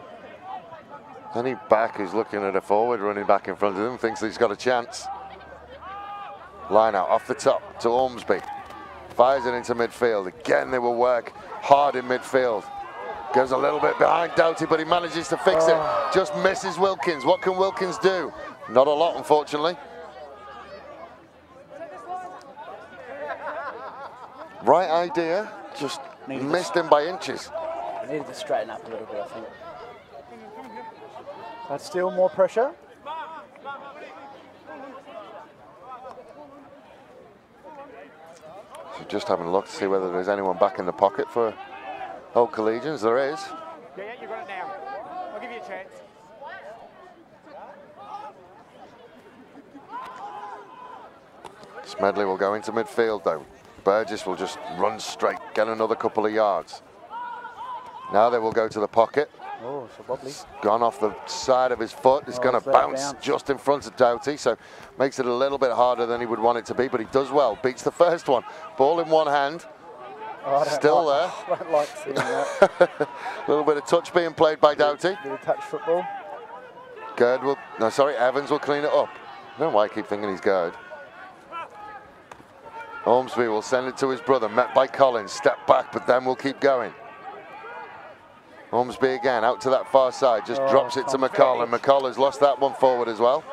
Any back who's looking at a forward running back in front of him thinks he's got a chance. Line out off the top to Ormsby. Fires it into midfield. Again, they will work hard in midfield. Goes a little bit behind Doughty, but he manages to fix it. Just misses Wilkins. What can Wilkins do? Not a lot, unfortunately. Right idea, just missed him by inches. Needed to straighten up a little bit, I think. But still more pressure. So just having a look to see whether there's anyone back in the pocket for Old Collegians. There is. Yeah, you got it now. I'll give you a chance. Smedley will go into midfield though. Burgess will just run straight, get another couple of yards. Now they will go to the pocket. Oh, so wobbly. It's gone off the side of his foot. It's going to bounce just in front of Doughty, so makes it a little bit harder than he would want it to be, but he does well. Beats the first one. Ball in one hand. Oh, Still there. I don't like seeing that. A little bit of touch being played by Doughty. Bit of touch football. Evans will clean it up. I don't know why I keep thinking he's Gerd. Ormsby will send it to his brother, met by Collins. Step back, but then we'll keep going. Ormsby again, out to that far side, just drops it to McCall, and McCall has lost that one forward as well.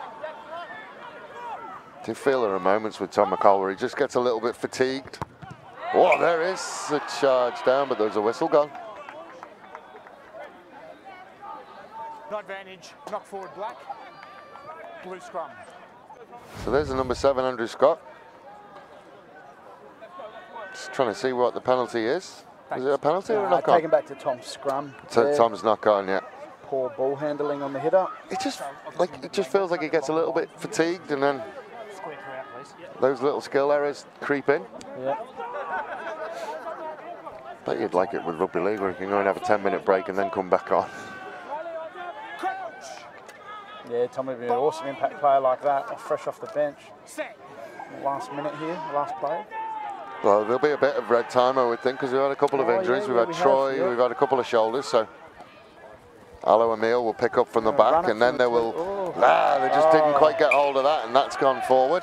Do feel there are moments with Tom McCall where he just gets a little bit fatigued. Oh, there is a charge down, but there's a whistle gone. Not advantage, knock forward black, blue scrum. So there's the number 7, Andrew Scott. Just trying to see what the penalty is. Is it a penalty or a knock on? Taken back to Tom's scrum. Tom's knock on, yeah. Poor ball handling on the hitter. It just feels like he gets a little bit fatigued, and then those little skill errors creep in. Yeah. Bet you'd like it with rugby league, where you can go and have a 10-minute break and then come back on. Yeah, Tom would be an awesome impact player like that, fresh off the bench. Last minute here, last play. Well, there'll be a bit of red time, I would think, because we've had a couple of injuries. Yeah, we've had Troy, we've had a couple of shoulders, so Alo Emile will pick up from the back, and then they will... they just didn't quite get hold of that, and that's gone forward.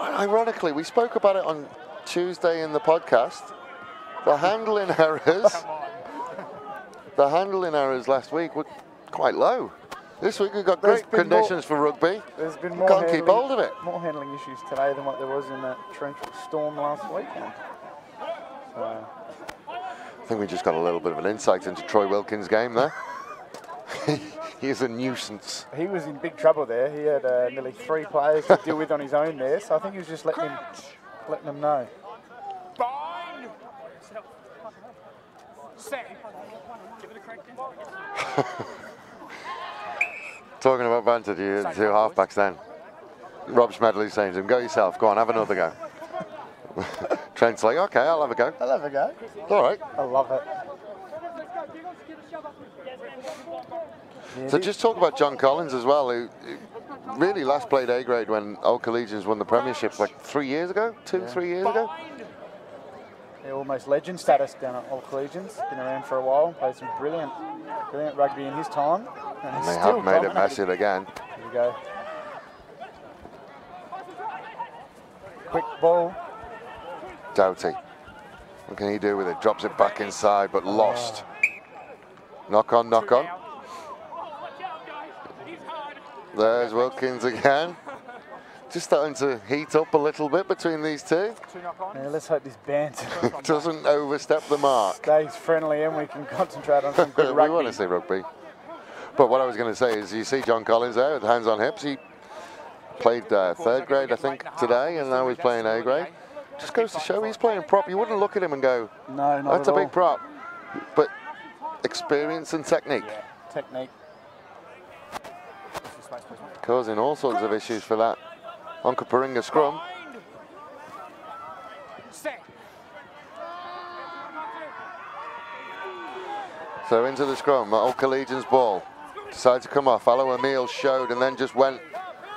Ironically, we spoke about it on Tuesday in the podcast. The handling errors last week were quite low. This week we've got great conditions for rugby. There's been more Can't keep hold of it. More handling issues today than what there was in that torrential storm last weekend. So. I think we just got a little bit of an insight into Troy Wilkins' game there. He is a nuisance. He was in big trouble there. He had nearly 3 players to deal with on his own there, so I think he was just letting them know. Bind. Set. Give it a crank. Talking about banter to you, 2 halfbacks then. Rob Smedley saying to him, go yourself, go on, have another go. Trent's like, okay, I'll have a go. I'll have a go. All right. I love it. So just talk about John Collins as well, who really last played A grade when Old Collegians won the premiership like 3 years ago, 3 years ago. Yeah, almost legend status down at Old Collegians. Been around for a while, played some brilliant rugby in his time. And they have made it messy again. Here we go. Quick ball. Doughty. What can he do with it? Drops it back inside, but lost. Knock on, knock on. There's Wilkins again. Just starting to heat up a little bit between these two. Yeah, let's hope this band doesn't overstep the mark. Stays friendly and we can concentrate on some good rugby. We want to see rugby. But what I was going to say is you see John Collins there with hands on hips. He played 3rd grade, I think, today, and now he's playing A grade. Just goes to show he's playing prop. You wouldn't look at him and go, no, not that's a big prop. But experience and technique. Yeah, technique. Causing all sorts of issues for that Onkaparinga scrum. So into the scrum, Old Collegians ball. Decided to come off. Alo Emile showed and then just went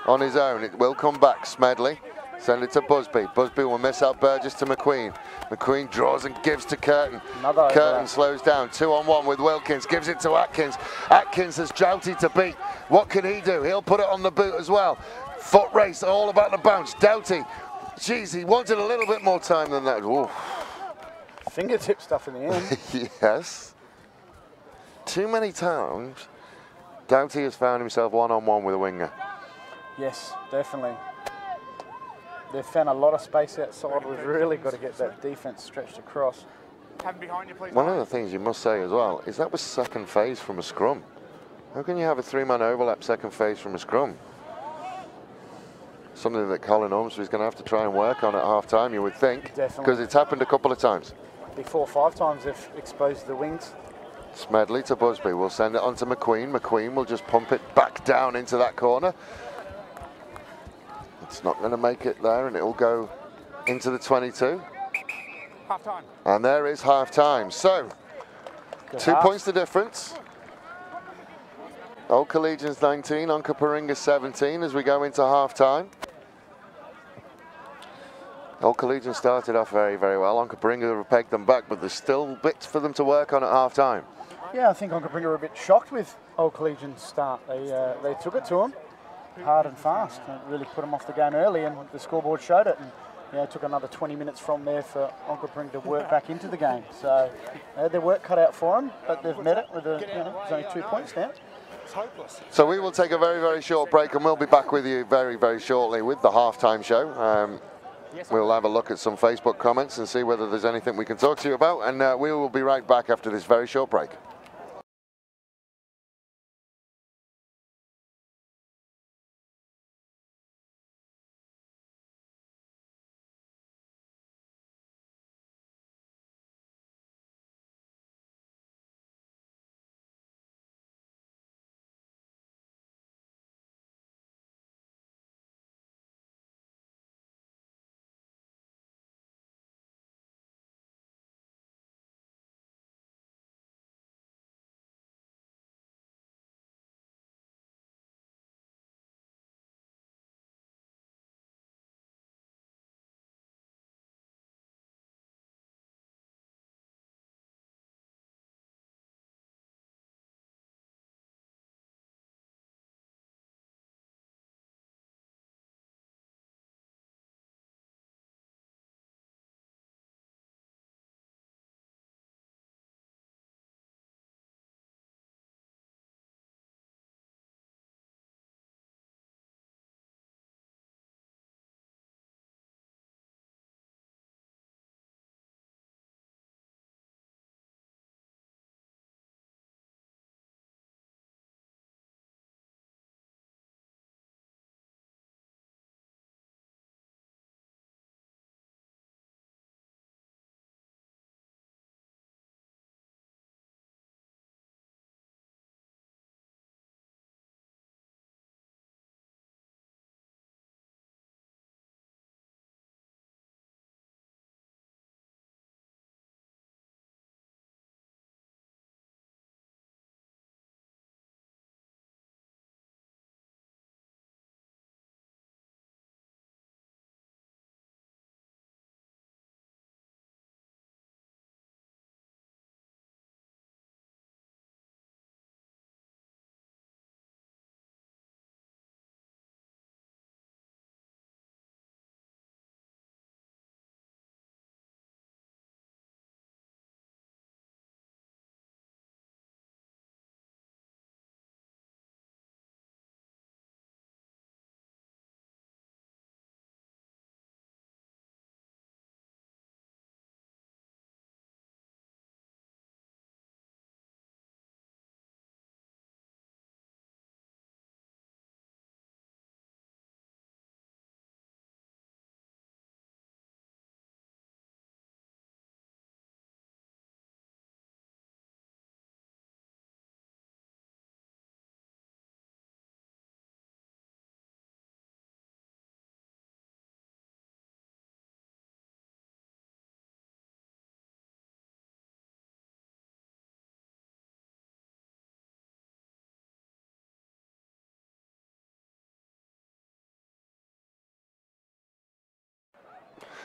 on his own. It will come back. Smedley. Send it to Busby. Busby will miss out Burgess to McQueen. McQueen draws and gives to Curtin. Curtin slows down. 2-on-1 with Wilkins. Gives it to Atkins. Atkins has Doughty to beat. What can he do? He'll put it on the boot as well. Foot race, all about the bounce. Doughty. Jeez, he wanted a little bit more time than that. Ooh. Fingertip stuff in the end. Yes. Too many times, Doughty has found himself one-on-one with a winger. Yes, definitely. They've found a lot of space outside. We've really got to get that defence stretched across. One of the things you must say as well is that was second phase from a scrum. How can you have a 3-man overlap second phase from a scrum? Something that Colin Ormsby is going to have to try and work on at half-time, you would think. Definitely. Because it's happened a couple of times. 4 or 5 times they've exposed the wings. Smedley to Busby. We'll send it on to McQueen. McQueen will just pump it back down into that corner. It's not going to make it there, and it will go into the 22. Half-time. And there is half-time. So, 2 points the difference. Old Collegians 19, Onkaparinga 17 as we go into half-time. Old Collegians started off very, very well. Onkaparinga have pegged them back, but there's still bits for them to work on at half-time. Yeah, I think Onkaparinga were a bit shocked with Old Collegians' start. They took it to them hard and fast. It really put them off the game early, and the scoreboard showed it. And it took another 20 minutes from there for Onkaparinga to work back into the game. So they had their work cut out for them, but they've met it with there's only 2 points now. So we will take a very, very short break, and we'll be back with you very, very shortly with the halftime show. We'll have a look at some Facebook comments and see whether there's anything we can talk to you about, and we will be right back after this very short break.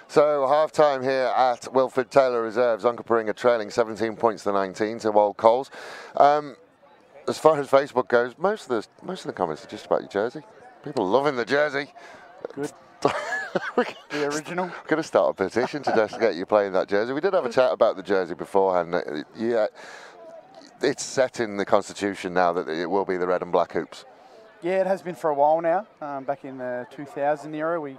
So half-time here at Wilfred Taylor Reserves. Onkaparinga trailing 17 points to 19 to Old Coles. As far as Facebook goes, most of the comments are just about your jersey. People loving the jersey. Good. The original. We're going to start a petition to just get you playing that jersey. We did have a chat about the jersey beforehand. Yeah, it's set in the constitution now that it will be the red and black hoops. Yeah, it has been for a while now. Back in the 2000 era, we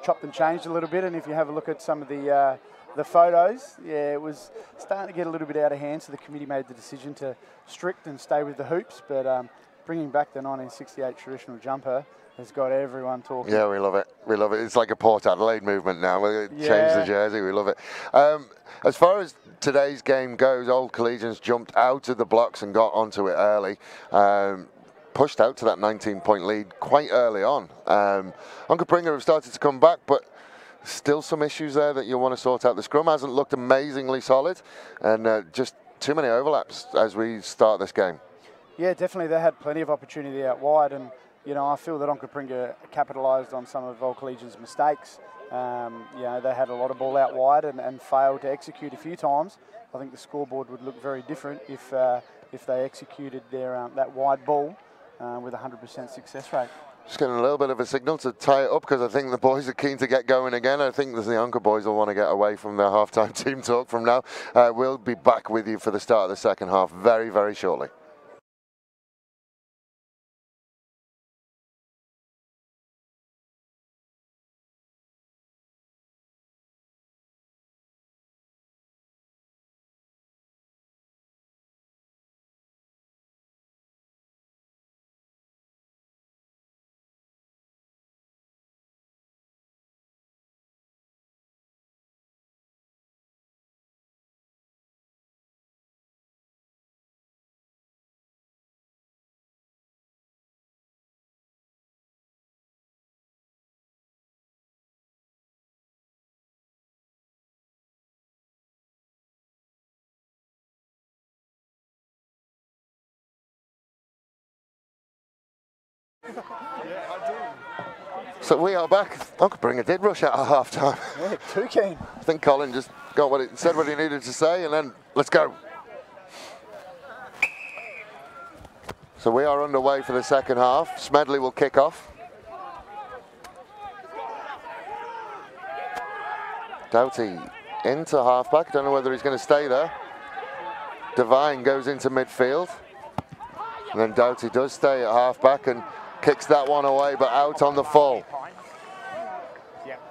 chopped and changed a little bit, and if you have a look at some of the photos, yeah, it was starting to get a little bit out of hand, so the committee made the decision to strict and stay with the hoops, but bringing back the 1968 traditional jumper has got everyone talking. Yeah, we love it. We love it. It's like a Port Adelaide movement now. We're going to change the jersey. We love it. As far as today's game goes, Old Collegians jumped out of the blocks and got onto it early. Pushed out to that 19-point lead quite early on. Onkaparinga have started to come back, but still some issues there that you want to sort out. The scrum hasn't looked amazingly solid, and just too many overlaps as we start this game. Yeah, definitely. They had plenty of opportunity out wide, and you know, I feel that Onkaparinga capitalised on some of Old Collegians' mistakes. You know, they had a lot of ball out wide and failed to execute a few times. I think the scoreboard would look very different if they executed their that wide ball with a 100% success rate. Just getting a little bit of a signal to tie it up because I think the boys are keen to get going again. I think the Onka boys will want to get away from their half-time team talk from now. We'll be back with you for the start of the second half very, very shortly. Yeah, I do. So we are back. Onkaparinga did rush out at half-time. Yeah, too keen. I think Colin just got said what he needed to say, and then let's go. So we are underway for the second half. Smedley will kick off. Doughty into halfback. Don't know whether he's going to stay there. Devine goes into midfield. And then Doughty does stay at halfback and kicks that one away, but out on the full.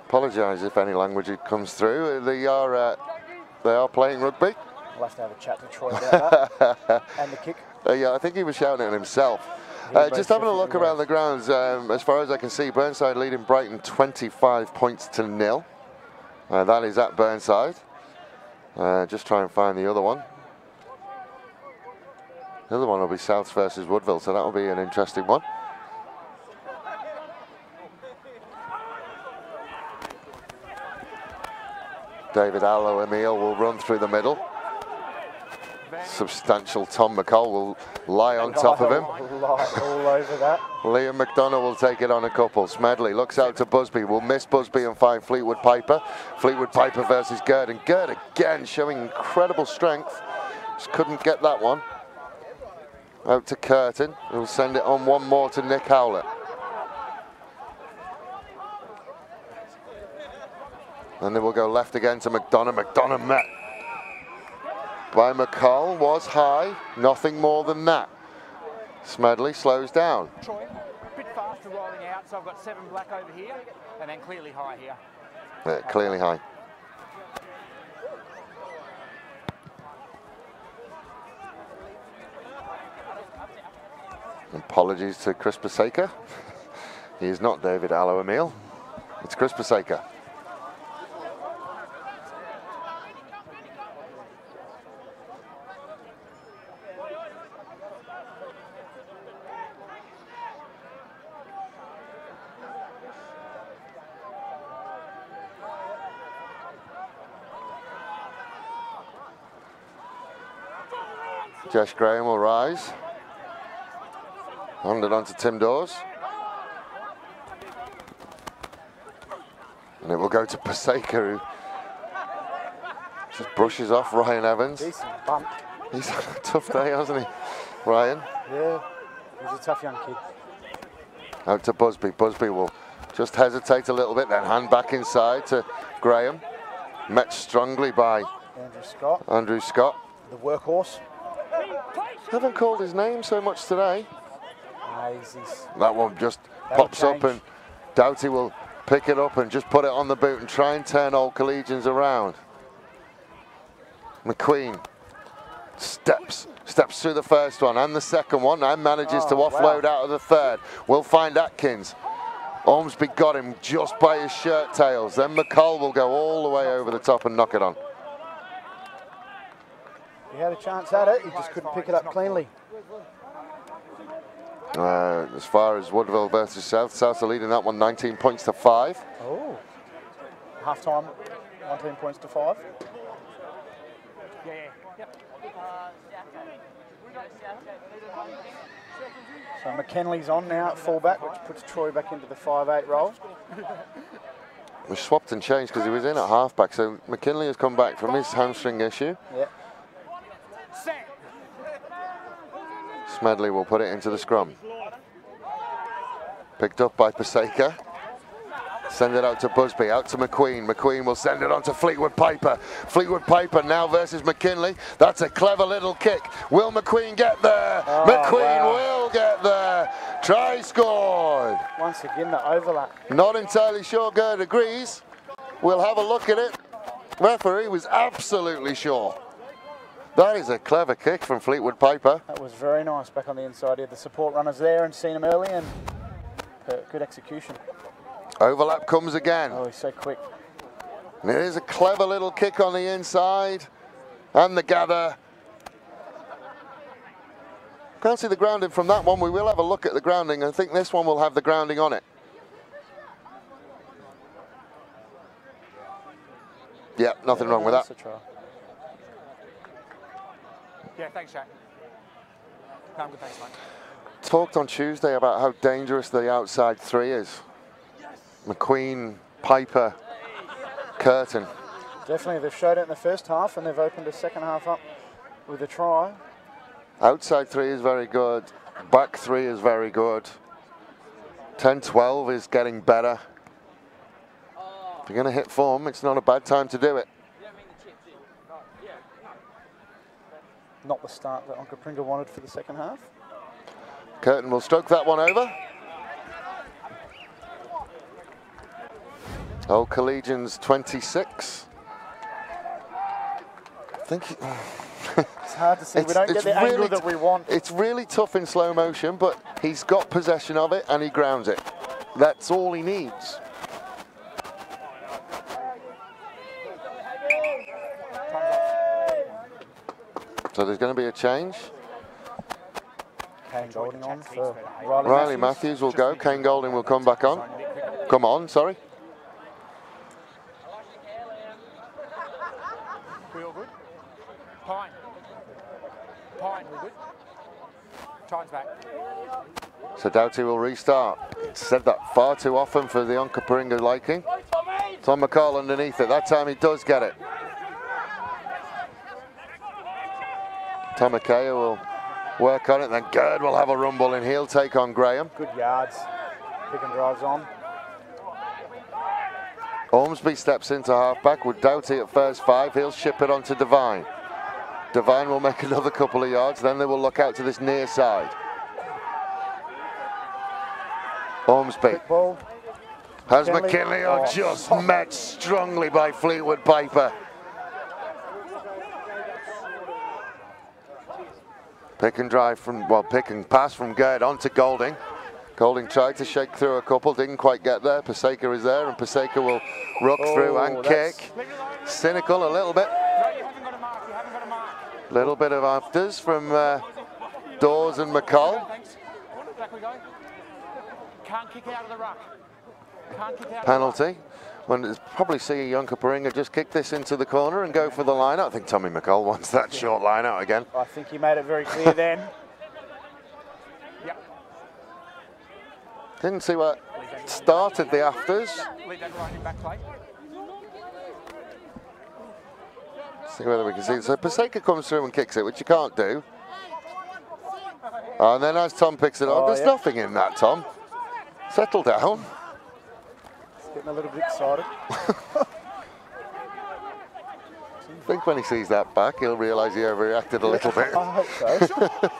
Apologise if any language it comes through. They are playing rugby. We'll have to have a chat to Troy about that. And the kick. Yeah, I think he was shouting at himself. Just having a look around the grounds, as far as I can see, Burnside leading Brighton 25 points to 0. That is at Burnside. Just try and find the other one. The other one will be Souths versus Woodville, so that will be an interesting one. David Allo-Emile will run through the middle. Substantial Tom McCall will lie on top of him. All over that. Liam McDonough will take it on a couple. Smedley looks out to Busby. Will miss Busby and find Fleetwood Piper. Fleetwood Piper versus Gerd. And Gerd again showing incredible strength. Just couldn't get that one. Out to Curtin, who'll send it on one more to Nick Howlett. And then we'll go left again to McDonough. McDonough met by McCall, was high, nothing more than that. Smedley slows down. Troy, a bit faster rolling out, so I've got 7 black over here, and then clearly high here. Yeah, clearly high. Apologies to Chris Paseka. He is not David Allo-Emile. It's Chris Paseka. Josh Graham will rise. Hand it on to Tim Dawes. And it will go go to Paseka, who just brushes off Ryan Evans. Decent bump. He's had a tough day, hasn't he, Ryan? Yeah, he's a tough young kid. Out to Busby. Busby will just hesitate a little bit, then hand back inside to Graham. Met strongly by Andrew Scott. The workhorse. Haven't called his name so much today. He's that one just pops up, and Doughty will pick it up and just put it on the boot and try and turn old Collegians around. McQueen steps through the first one and the second one and manages to offload out of the third. We'll find Atkins. Ormsby got him just by his shirt tails. Then McCall will go all the way over the top and knock it on. He had a chance at it, he just couldn't pick it up cleanly. As far as Woodville versus South, South are leading that one 19 points to 5. Oh, half time, 19 points to 5. So McKinley's on now at fullback, which puts Troy back into the 5'8" role. We swapped and changed because he was in at halfback, so McKinley has come back from his hamstring issue. Yeah. Smedley will put it into the scrum. Picked up by Paseka. Send it out to Busby, out to McQueen. McQueen will send it on to Fleetwood Piper. Fleetwood Piper now versus McKinley. That's a clever little kick. Will McQueen get there? McQueen will get there. Try scored. Once again, the overlap. Not entirely sure Gerd agrees. We'll have a look at it. Referee was absolutely sure. That is a clever kick from Fleetwood Piper. That was very nice back on the inside. He had the support runners there and seen him early, and good execution. Overlap comes again. Oh, he's so quick. And it is a clever little kick on the inside. And the gather. Can't see the grounding from that one. We will have a look at the grounding. I think this one will have the grounding on it. Yeah, nothing wrong with that. Yeah, thanks, Jack. No, I'm good, thanks, mate. Talked on Tuesday about how dangerous the outside three is. McQueen, Piper, Curtin. Definitely, they've showed it in the first half, and they've opened the second half up with a try. Outside three is very good. Back three is very good. 10-12 is getting better. If you're going to hit form, it's not a bad time to do it. Not the start that Onkaparinga wanted for the second half. Curtin will stroke that one over. Old Collegians 26. I think it's hard to see. We don't get the angle that we want. It's really tough in slow motion, but he's got possession of it and he grounds it. That's all he needs. So there's going to be a change. Kane Golding on for Riley Matthews will go. Kane Golding will come back on. Come on, sorry. We all good? Pine. Pine, we good? Time's back. So Doughty will restart. Said that far too often for the Onkaparinga liking. Tom McCall underneath it. That time he does get it. Tomakea will work on it, then Gerd will have a rumble and he'll take on Graham. Good yards. Pick and drives on. Ormsby steps into halfback with Doughty at first 5. He'll ship it on to Devine. Devine will make another couple of yards, then they will look out to this near side. Ormsby has McKinley just met strongly by Fleetwood Piper. Pick and drive from, well, pick and pass from Gerd onto Golding. Golding tried to shake through a couple, didn't quite get there. Paseka is there, and Paseka will ruck through and kick. Cynical a little bit. No, you haven't got a mark. You haven't got a mark. Little bit of afters from Dawes and McCall. Thanks. Back we go. Can't kick out of the ruck. Can't kick out Penalty. of the ruck. When probably see Onkaparinga just kick this into the corner and go for the line out. I think Tommy McCall wants that short line out again. I think he made it very clear then. Yep. Didn't see what started the afters. Lead that right in back play. See whether we can see it. So Paseka comes through and kicks it, which you can't do. And then as Tom picks it up, there's nothing in that, Tom. Settle down. It's getting a little bit excited. I think when he sees that back, he'll realise he overreacted a little bit. I hope so.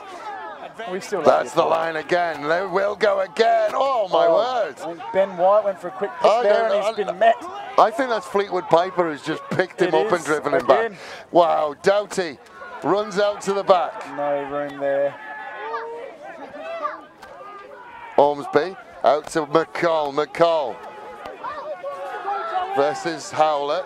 We still That's the line again. They will go again. Oh, my word. I think Ben White went for a quick pick there and he's been met. I think that's Fleetwood Piper who's just picked him up and driven him back. Wow, Doughty runs out to the back. No room there. Ormsby out to McCall. McCall versus Howlett.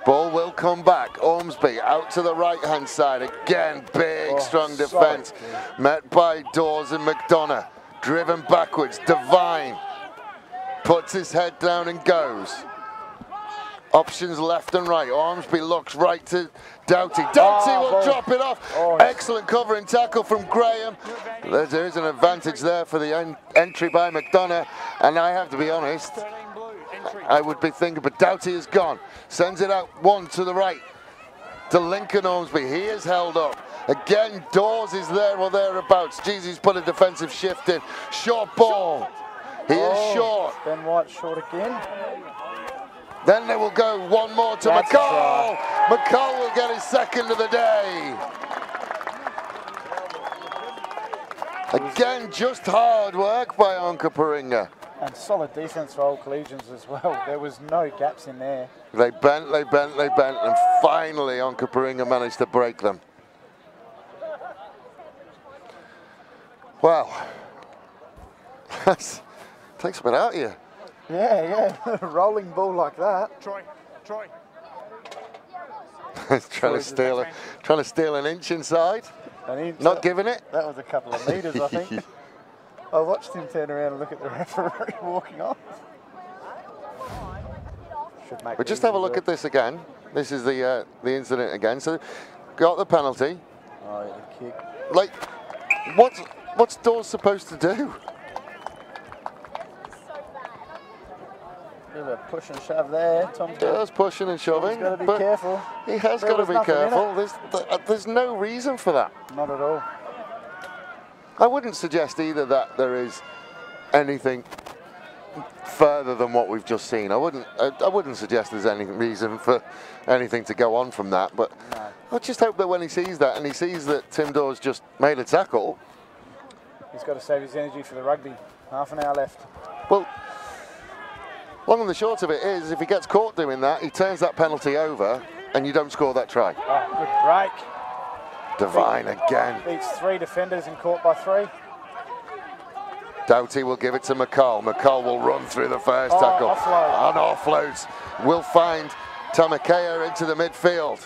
Ball will come back. Ormsby out to the right-hand side. Again, big, strong defence. Met by Dawes and McDonough. Driven backwards. Devine puts his head down and goes. Options left and right. Ormsby looks right to Doughty. Doughty will drop it off. Excellent covering tackle from Graham. There is an advantage there for the entry by McDonough. And I have to be honest, I would be thinking, but Doughty is gone. Sends it out one to the right to Lincoln Ormsby. He is held up. Again, Dawes is there or thereabouts. Jeezy's put a defensive shift in. Short ball. He is short. Ben White short again. Then they will go one more to McCall. McCall will get his second of the day. Again, just hard work by Onkaparinga. And solid defence for old Collegians as well. There was no gaps in there. They bent, and finally Onkaparinga managed to break them. Wow. That takes a bit out of you. Yeah. Rolling ball like that. Troy. trying to steal an inch inside. Not giving it. That was a couple of metres, I think. I watched him turn around and look at the referee walking off. But just have a look at this again. This is the incident again. So, got the penalty. Oh, the kick. Like, what's Dawes supposed to do? Bit of a push and shove there. Tom Does pushing and shoving. He's got to be careful. He has got to be careful. There's no reason for that. Not at all. I wouldn't suggest either that there is anything further than what we've just seen. I wouldn't suggest there's any reason for anything to go on from that. But I just hope that when he sees that and he sees that Tim Dawes just made a tackle, he's got to save his energy for the rugby. Half an hour left. Well, long and the short of it is, if he gets caught doing that, he turns that penalty over and you don't score that try. Oh, good break. Devine again. Beats 3 defenders and caught by 3. Doughty will give it to McCall. McCall will run through the first tackle. Offload. And offloads will find Tamakea into the midfield.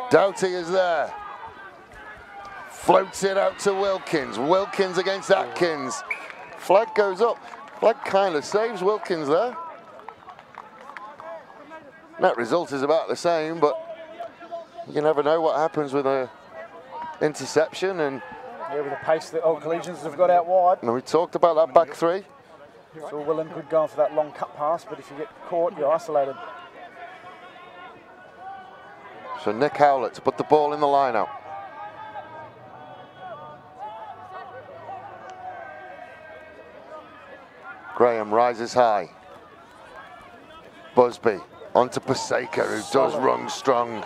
Doughty is there. Floats it out to Wilkins. Wilkins against Atkins. Flag goes up. Flag kind of saves Wilkins there. Net result is about the same, but you never know what happens with a interception. And yeah, with the pace that old Collegians have got out wide. we talked about that back three. It's all well and good going for that long cut pass, but if you get caught, you're isolated. So Nick Howlett to put the ball in the line-out. Graham rises high. Busby onto Paseka, who does run strong.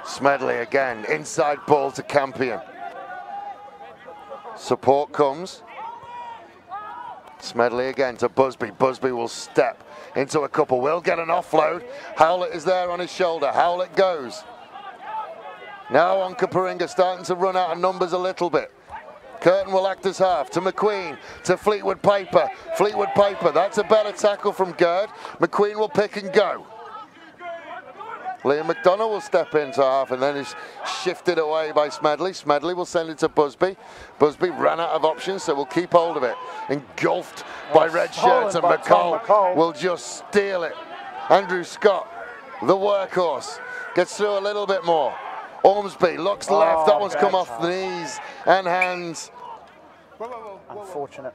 Smedley again, inside ball to Campion. Support comes. Smedley again to Busby. Busby will step into a couple, will get an offload. Howlett is there on his shoulder. Howlett goes. Now Onkaparinga starting to run out of numbers a little bit. Curtin will act as half to McQueen, to Fleetwood Piper. Fleetwood Piper, that's a better tackle from Gerd. McQueen will pick and go. Liam McDonough will step into half and then is shifted away by Smedley. Smedley will send it to Busby. Busby ran out of options, so we'll keep hold of it. Engulfed by red shirts, and McCall will just steal it. Andrew Scott, the workhorse, gets through a little bit more. Ormsby looks left, that one's come off the knees and hands. Unfortunate.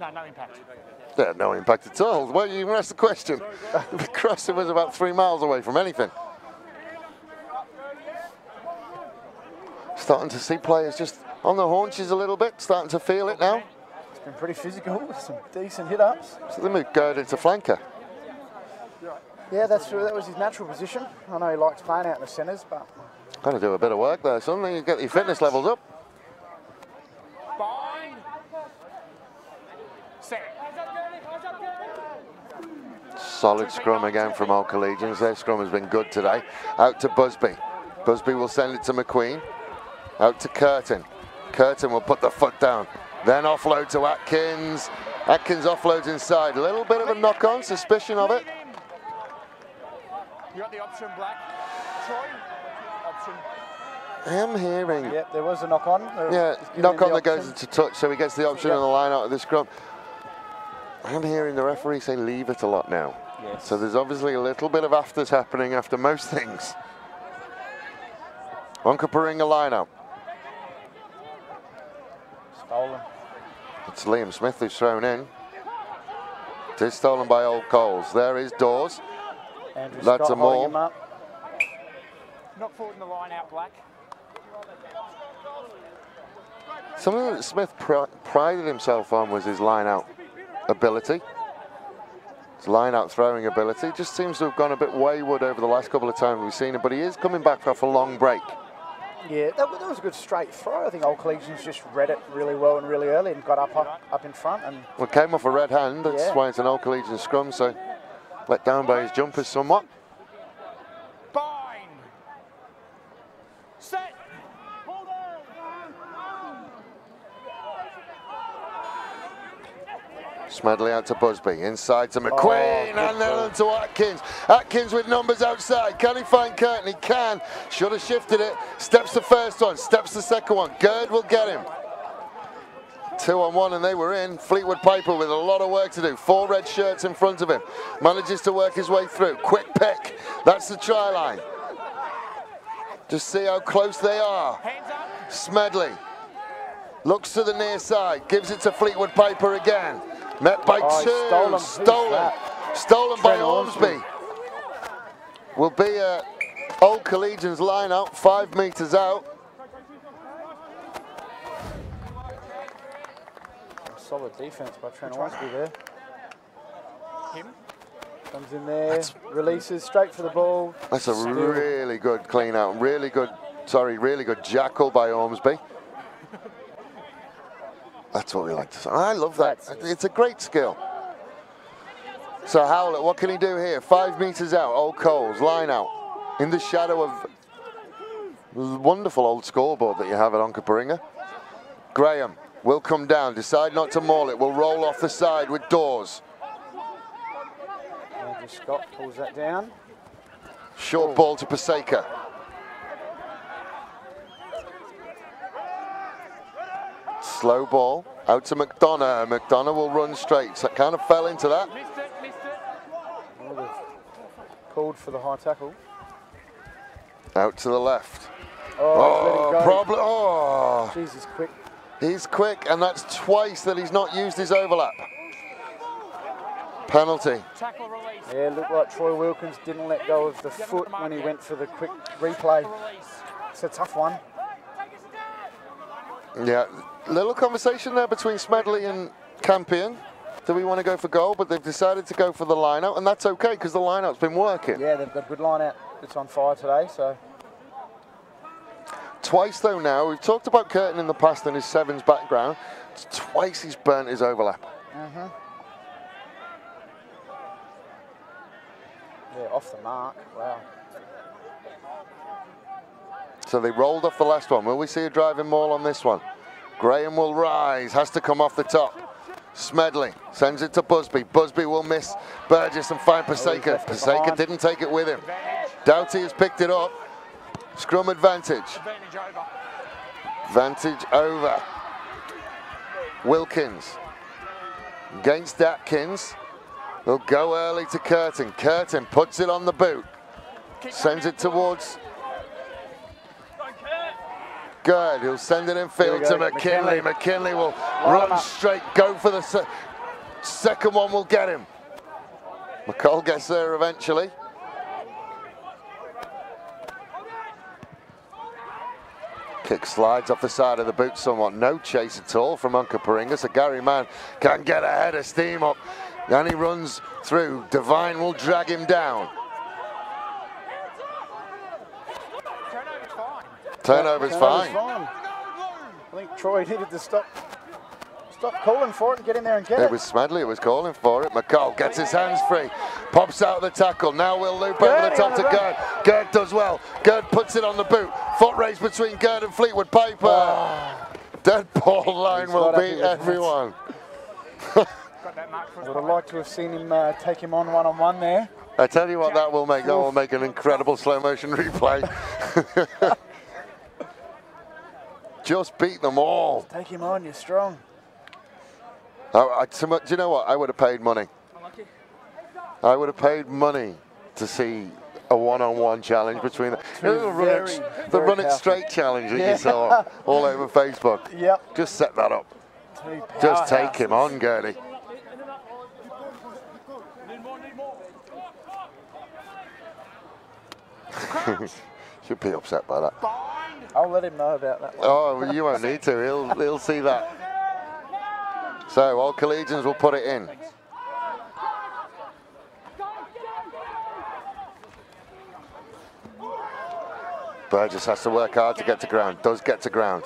No, no impact. Yeah, no impact at all. Well, you even asked the question. The crossing was about 3 miles away from anything. Starting to see players just on the haunches a little bit, starting to feel it now. It's been pretty physical with some decent hit-ups. So they moved Gerd into flanker. Yeah, that was his natural position. I know he likes playing out in the centres, but... Got to do a bit of work there. Suddenly you get your fitness levels up. Bind. Set. Solid scrum again from all Collegians. Their scrum has been good today. Out to Busby. Busby will send it to McQueen. Out to Curtin. Curtin will put the foot down. Then offload to Atkins. Atkins offloads inside. A little bit of a knock-on, suspicion of it. You got the option, Black. Troy. Option. I am hearing. Yep, there was a knock-on. Yeah, knock-on that goes into touch, so he gets the option on the line out of the scrum. I'm hearing the referee say leave it a lot now. Yes. So there's obviously a little bit of afters happening after most things. Onkaparinga line out. Stolen. It's Liam Smith who's thrown in. It is stolen by Old Coles. There is Dawes. Andrew That's Scott a maul. holding him up. Knock forward in the line out, Black. Something that Smith prided himself on was his line out ability. His line out throwing ability. Just seems to have gone a bit wayward over the last couple of times we've seen it, but he is coming back off a long break. Yeah, that was a good straight throw. I think Old Collegians just read it really well and really early and got up in front. And Well, it came off a red hand. That's Yeah. why it's an Old Collegian scrum, so let down by his jumpers somewhat. Bind. Set. Smedley out to Busby, inside to McQueen, and then on to Atkins. Atkins with numbers outside. Can he find Curtin? He can. Should have shifted it. Steps the first one, steps the second one. Gerd will get him. 2-on-1 and they were in. Fleetwood Piper with a lot of work to do. 4 red shirts in front of him. Manages to work his way through. Quick pick. That's the try line. Just see how close they are. Hands up. Smedley looks to the near side. Gives it to Fleetwood Piper again. Met by 2. Stolen. Who's Stolen. that? Stolen by Trent Ormsby. Will be a Old Collegians line out, 5 metres out. solid defense by Trent Ormsby there. Him. Comes in there, releases straight for the ball. That's a really good clean out. Really good jackal by Ormsby. That's what we like to say. I love that. It's a great skill. So Howlett, what can he do here? 5 metres out, Old Coles, line out. In the shadow of the wonderful old scoreboard that you have at Onkaparinga. Graham will come down, decide not to maul it, will roll off the side with Dawes. Andrew Scott pulls that down. Short ball to Paseka. Slow ball out to McDonough. McDonough will run straight. So kind of fell into that. Missed it. Oh, they've called for the high tackle. Out to the left. Oh, let it go. Problem. Oh, Jesus, quick. he's quick, and that's twice that he's not used his overlap. Penalty. Tackle release. Yeah, looked like Troy Wilkins didn't let go of the foot when he went for the quick replay. Release. It's a tough one. Yeah, little conversation there between Smedley and Campion. Do we want to go for goal? But they've decided to go for the line-out, and that's okay because the line-out's been working. Yeah, they've got a good line out. It's on fire today, so. Twice though now, we've talked about Curtin in the past and his sevens background. It's twice he's burnt his overlap. Yeah, off the mark. Wow. So they rolled off the last one. Will we see a driving maul on this one? Graham will rise, has to come off the top. Smedley sends it to Busby. Busby will miss Burgess and find Paseka. Paseka didn't take it with him. Doughty has picked it up. Scrum advantage. Advantage over. Advantage over. Wilkins against Atkins. They'll go early to Curtin. Curtin puts it on the boot. Sends it towards Good, he'll send it in field to McKinley. McKinley will run straight, go for the second one, will get him. McCall gets there eventually. Kick slides off the side of the boot somewhat. No chase at all from Onkaparinga, so Gary Mann can get ahead of steam up. And he runs through. Devine will drag him down. Turnover's fine. I think Troy needed to stop calling for it and get in there and get it. It was Smedley who was calling for it. McCall gets his hands free, pops out the tackle. Now we'll loop over the top to Gerd. Gerd does well. Gerd puts it on the boot. Foot race between Gerd and Fleetwood Piper. Dead ball line will beat everyone. I would have liked to have seen him take him on one-on-one there. I tell you what, that will make an incredible slow motion replay. Just beat them all. Take him on, you're strong. Do you know what? I would have paid money. I would have paid money to see a one-on-one challenge between them. The run it straight challenge that you saw all over Facebook. Yep. Just set that up. Just take him on, Gertie. Should be upset by that. I'll let him know about that one. Oh, well, you won't need to. He'll see that. So all Collegians will put it in. Burgess has to work hard to get to ground. Does get to ground.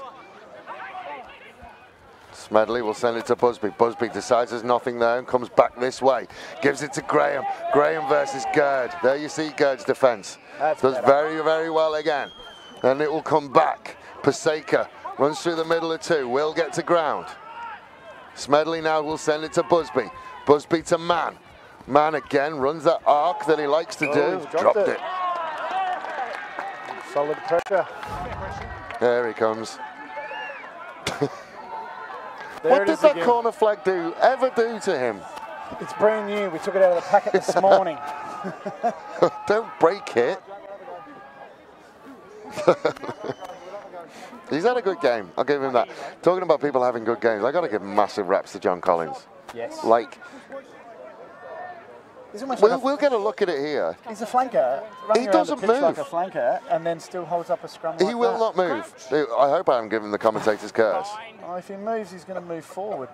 Smedley will send it to Busby. Busby decides there's nothing there and comes back this way. Gives it to Graham. Graham versus Gerd. There you see Gerd's defence. Does very, very well again. And it will come back. Paseka runs through the middle of two. Will get to ground. Smedley now will send it to Busby. Busby to Mann. Mann again runs that arc that he likes to do. Dropped it. Solid pressure. There he comes. What did that corner flag ever do to him? It's brand new. We took it out of the packet this morning. Don't break it. He's had a good game. I'll give him that. Talking about people having good games, I got to give massive reps to John Collins. Yes. Like, we'll get a look at it here. He's a flanker. He doesn't move like a flanker, and then still holds up a scrum. He will not move. I hope I haven't given the commentator's curse. Oh, if he moves, he's going to move forward.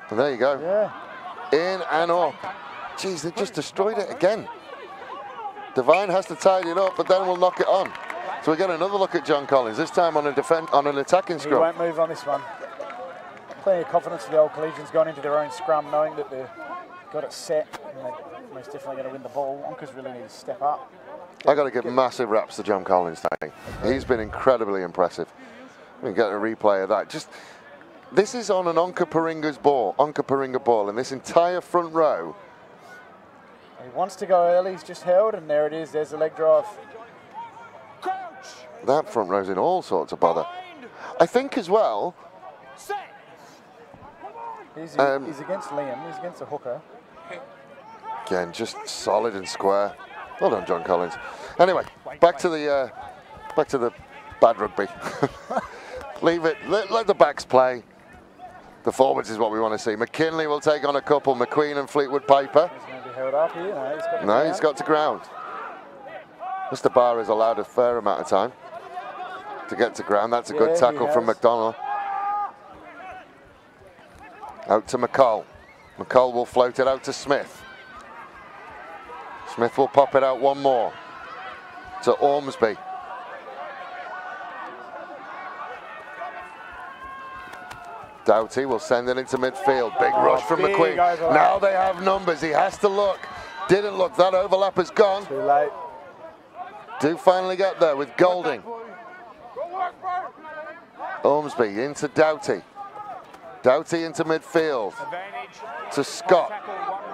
And there you go. Yeah. In and up. Jeez, they just destroyed it again. Devine has to tidy it up, but then we'll knock it on. So we get another look at John Collins, this time on an attacking scrum. He won't move on this one. Plenty of confidence for the old Collegians going into their own scrum, knowing that they've got it set and they're most definitely going to win the ball. Onkas really need to step up. I got to give massive raps to John Collins today. He's been incredibly impressive. We can get a replay of that. This is on an Onkaparinga ball, and this entire front row. He wants to go early, he's just held, and there it is, there's the leg drive. That front row's in all sorts of bother. I think as well, he's against Liam, he's against a hooker. Again, just solid and square. Well done, John Collins. Anyway, back to the bad rugby. Leave it, let the backs play. The forwards is what we want to see. McKinley will take on a couple, McQueen and Fleetwood Piper. He's going to be held up here. He's got to ground. Mr. Barr has allowed a fair amount of time to get to ground. That's a good tackle from McDonald. Out to McCall. McCall will float it out to Smith. Smith will pop it out one more to Ormsby. Doughty will send it into midfield. Big rush from McQueen. Now they have numbers. He has to look. Didn't look. That overlap has gone. Too late. Do finally get there with Golding. Ormsby into Doughty. Doughty into midfield. To Scott.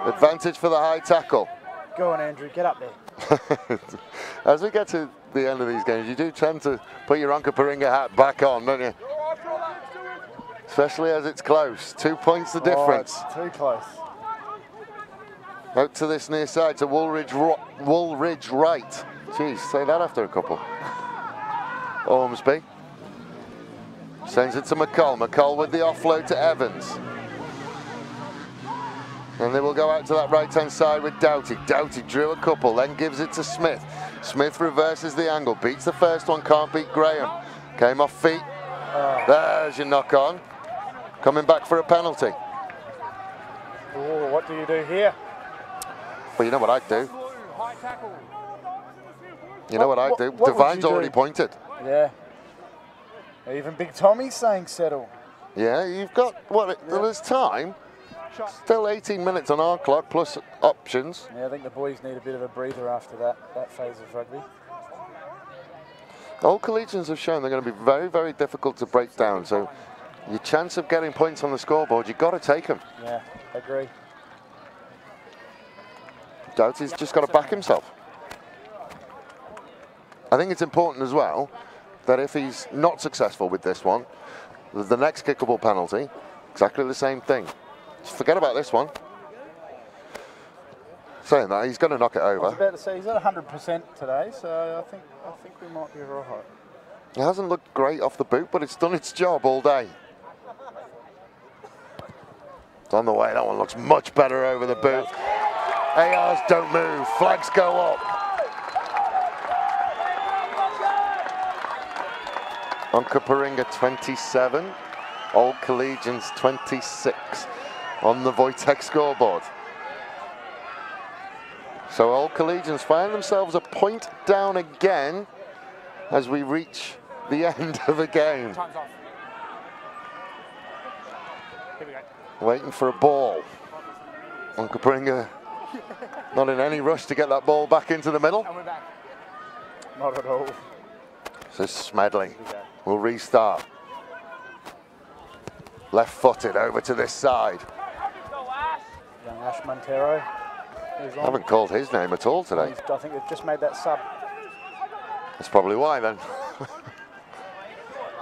Advantage for the high tackle. Go on, Andrew. Get up there. As we get to the end of these games, you do tend to put your Onkaparinga hat back on, don't you? Especially as it's close. 2 points the difference. It's too close. Out to this near side to Woolridge right. Jeez, say that after a couple. Ormsby sends it to McCall. McCall with the offload to Evans. And they will go out to that right-hand side with Doughty. Doughty drew a couple, then gives it to Smith. Smith reverses the angle, beats the first one, can't beat Graham. Came off feet. There's your knock on. Coming back for a penalty. Oh, what do you do here? Well, you know what I'd do. High tackle. You know what I'd do. What would Divine's you do? already pointed. Yeah. Even Big Tommy's saying settle. Yeah, you've got, there's time. Still 18 minutes on our clock, plus options. Yeah, I think the boys need a bit of a breather after that phase of rugby. All Collegians have shown they're going to be very, very difficult to break down. So your chance of getting points on the scoreboard, you've got to take them. Yeah, I agree. Doughty's just got to back himself. I think it's important as well that if he's not successful with this one, the next kickable penalty, exactly the same thing. Just forget about this one. Saying that, he's going to knock it I was over. about to say he's at 100% today, so I think we might be right. It hasn't looked great off the boot, but it's done its job all day. It's on the way. That one looks much better over the boot. ARs don't move. Flags go up. Onkaparinga 27. Old Collegians 26 on the Wojtek scoreboard. So Old Collegians find themselves a point down again as we reach the end of a game. Time's off. Here we go. Waiting for a ball. Onkaparinga not in any rush to get that ball back into the middle. And we're back. Not at all. So Smedley will restart. Left-footed over to this side. Young Ash Montero. I haven't called his name at all today. I think they've just made that sub. That's probably why then.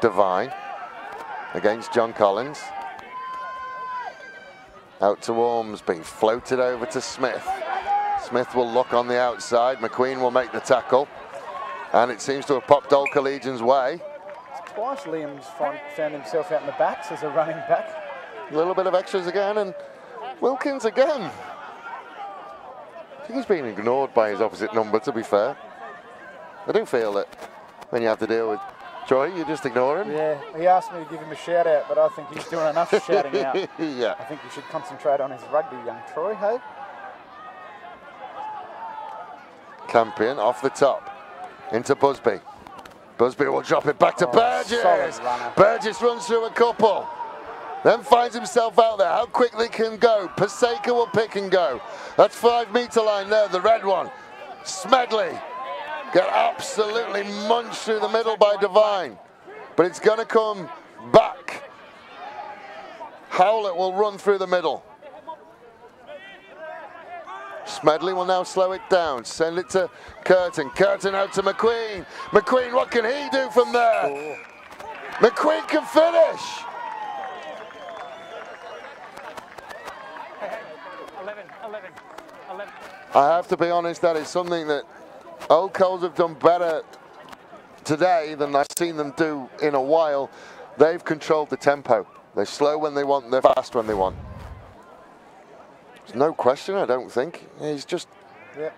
Devine against John Collins. Out to Ormsby, floated over to Smith. Smith will look on the outside. McQueen will make the tackle. And it seems to have popped Old Collegians' way. Twice Liam's found himself out in the backs as a running back. A little bit of extras again, and Wilkins again. I think he's being ignored by his opposite number, to be fair. I do feel that when you have to deal with Troy, you just ignore him. Yeah, he asked me to give him a shout out, but I think he's doing enough shouting out. Yeah. I think he should concentrate on his rugby, young Troy, hey? Campion off the top into Busby. Busby will drop it back to Burgess. solid runner. Burgess runs through a couple, then finds himself out there. How quickly can go? Paseka will pick and go. That's 5 metre line there, the red one. Smedley got absolutely munched through the middle by Devine, but it's going to come back. Howlett will run through the middle. Smedley will now slow it down, send it to Curtin. Curtin out to McQueen. McQueen, what can he do from there? McQueen can finish. 11. I have to be honest, that is something that Old Coles have done better today than I've seen them do in a while. They've controlled the tempo. They're slow when they want, they're fast when they want. There's no question, I don't think. He's just fair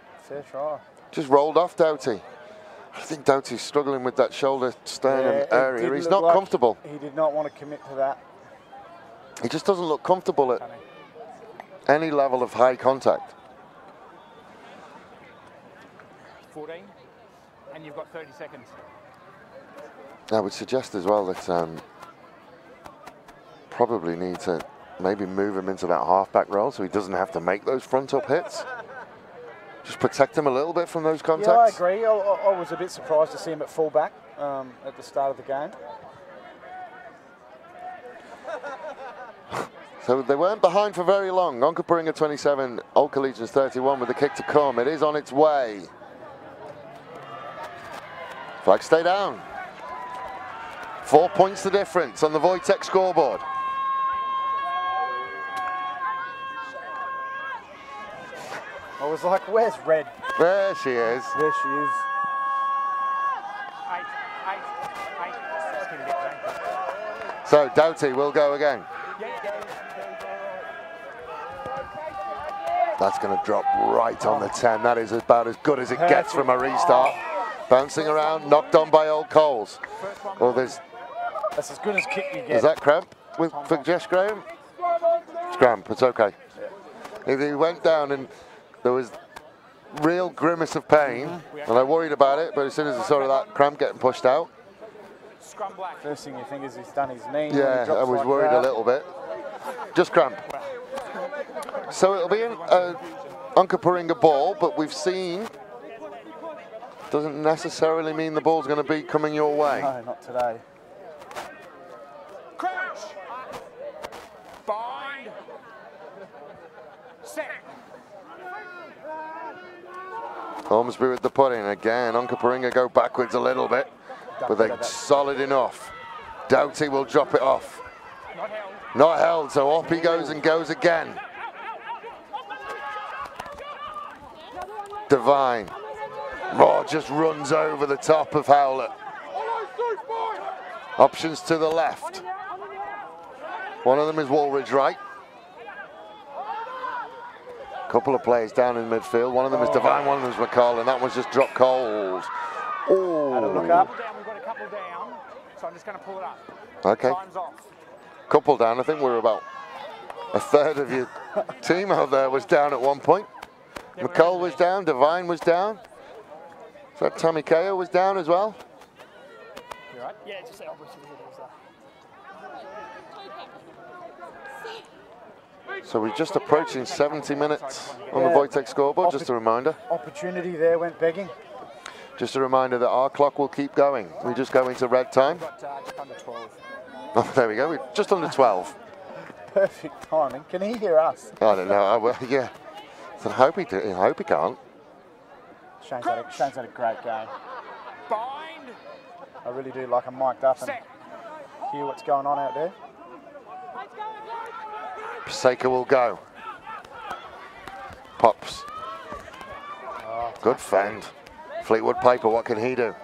try. Just rolled off Doughty. I think Doughty's struggling with that shoulder sternum area. He's not comfortable. He did not want to commit to that. He just doesn't look comfortable at any level of high contact. 14, and you've got 30 seconds. I would suggest as well that probably need to maybe move him into that halfback role so he doesn't have to make those front up hits. Just protect him a little bit from those contacts. Yeah, I agree. I was a bit surprised to see him at fullback at the start of the game. So they weren't behind for very long. Onkaparinga 27, Old Collegians 31 with the kick to come. It is on its way. Flags stay down. 4 points the difference on the Wojtek scoreboard. was like, where's Red? There she is. There she is. 8. Just gonna get back. So Doughty will go again. That's going to drop right on the 10. That is about as good as it gets from a restart. Bouncing around, knocked on by old Coles. Oh, That's as good as kick you get. Is that cramp for Jess Graham? It's cramp, it's okay. If he went down and there was real grimace of pain, and I worried about it, but as soon as I saw that cramp getting pushed out. Scrum black. First thing you think is he's done his knee. Yeah, I was worried a little bit. Just cramp. So it'll be an Onkaparinga ball, but we've seen, doesn't necessarily mean the ball's going to be coming your way. No, not today. Crouch. Bind. Set. Ormsby with the put-in again. Onkaparinga go backwards a little bit, but they're solid enough. Doughty will drop it off. Not held. Not held, so off he goes and goes again. Divine. Oh, just runs over the top of Howlett. Options to the left. One of them is Woolridge right. Couple of players down in midfield. One of them is Divine, one of them is McCall, and that one's just dropped cold. Oh. Look up. We've got a couple down, so I'm just going to pull it up. Okay. Time's off. Couple down. I think we're about a third of your team out there was down at one point. McCall was down, Divine was down. So Tommy Kao was down as well. You right? Yeah, just the elbows. So we're just approaching 70 minutes on the Wojtek scoreboard, just a reminder. Opportunity there, went begging. Just a reminder that our clock will keep going. We just go into red time. Got just under 12. Oh, there we go, we're just under 12. Perfect timing. Can he hear us? I don't know, yeah. So I hope he can't. Shane's had a great game. Bind. I really do like him mic'd up and hear what's going on out there. Paseka will go. Pops. Good fend. Fleetwood Piper, what can he do?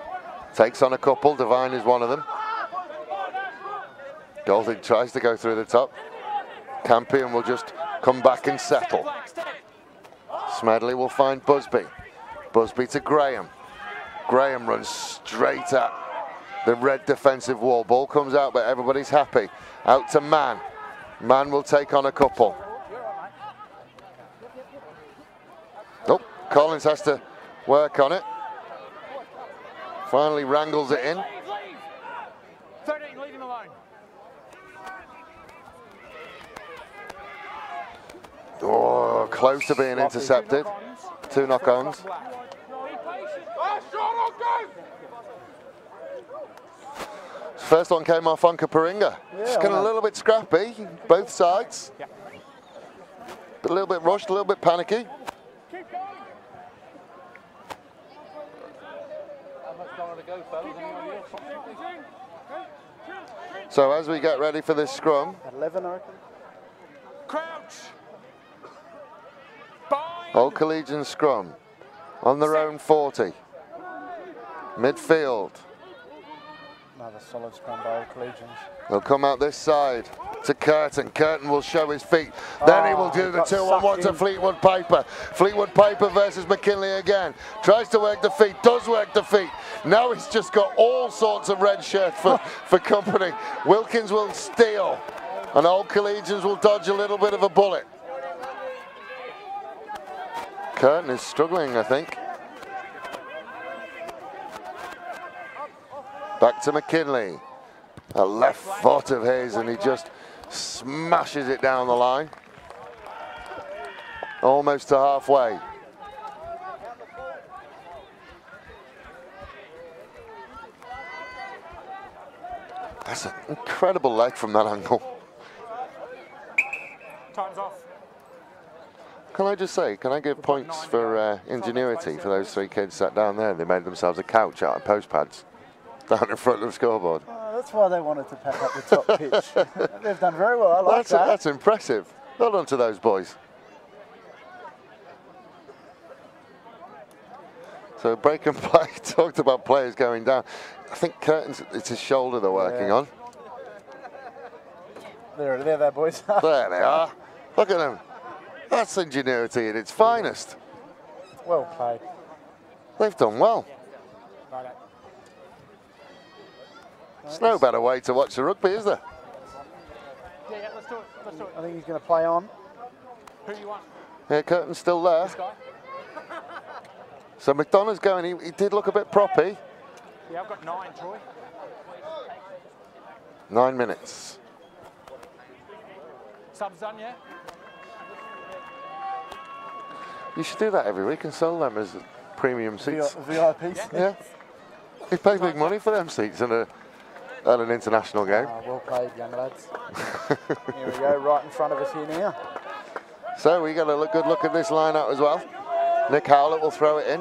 Takes on a couple, Divine is one of them. Golding tries to go through the top. Campion will just come back and settle. Smedley will find Busby. Busby to Graham. Graham runs straight at the red defensive wall. Ball comes out, but everybody's happy. Out to Mann. Mann will take on a couple. Nope, Collins has to work on it. Finally wrangles it in. Leave. 13, leave him alone. Oh, close to being intercepted. Two knock-ons. First one came off Onkaparinga. Just getting a little bit scrappy, both sides. Yeah. But a little bit rushed, a little bit panicky. So as we get ready for this scrum, 11, I reckon. Crouch. Bind. Old Collegians scrum on their own 40. Midfield. Another solid scrum by Old Collegians. They'll come out this side to Curtin. Curtin will show his feet. Then he will do the 2-on-1 to Fleetwood Piper. Fleetwood Piper versus McKinley again. Tries to work the feet, does work the feet. Now he's just got all sorts of red shirt for company. Wilkins will steal, and Old Collegians will dodge a little bit of a bullet. Curtin is struggling, I think. Back to McKinley. A left foot of his, and he just smashes it down the line. Almost to halfway. That's an incredible leg from that angle. Time's off. Can I just say, can I give points for ingenuity for those three kids sat down there? They made themselves a couch out of post pads down in front of the scoreboard. That's why they wanted to pack up the top pitch. They've done very well. I like that. That's impressive. Well done to those boys. So break and play. Talked about players going down. I think Curtin's, it's his shoulder they're working on. There, boys. There they are. Look at them. That's ingenuity at its finest. Well played. They've done well. There's no better way to watch the rugby, is there? Yeah, let's do it. Let's do it. I think he's going to play on. Who do you want? Yeah, Curtin's still there. This guy? So McDonough's going. He did look a bit proppy. Yeah, I've got 9, Troy. 9 minutes. Subs done, yeah? You should do that every week and sell them as premium seats. VIPs. Yeah. You pay big money for them seats at an international game. Well played, young lads. Here we go, right in front of us here now. So we got a good look at this line out as well. Nick Howlett will throw it in.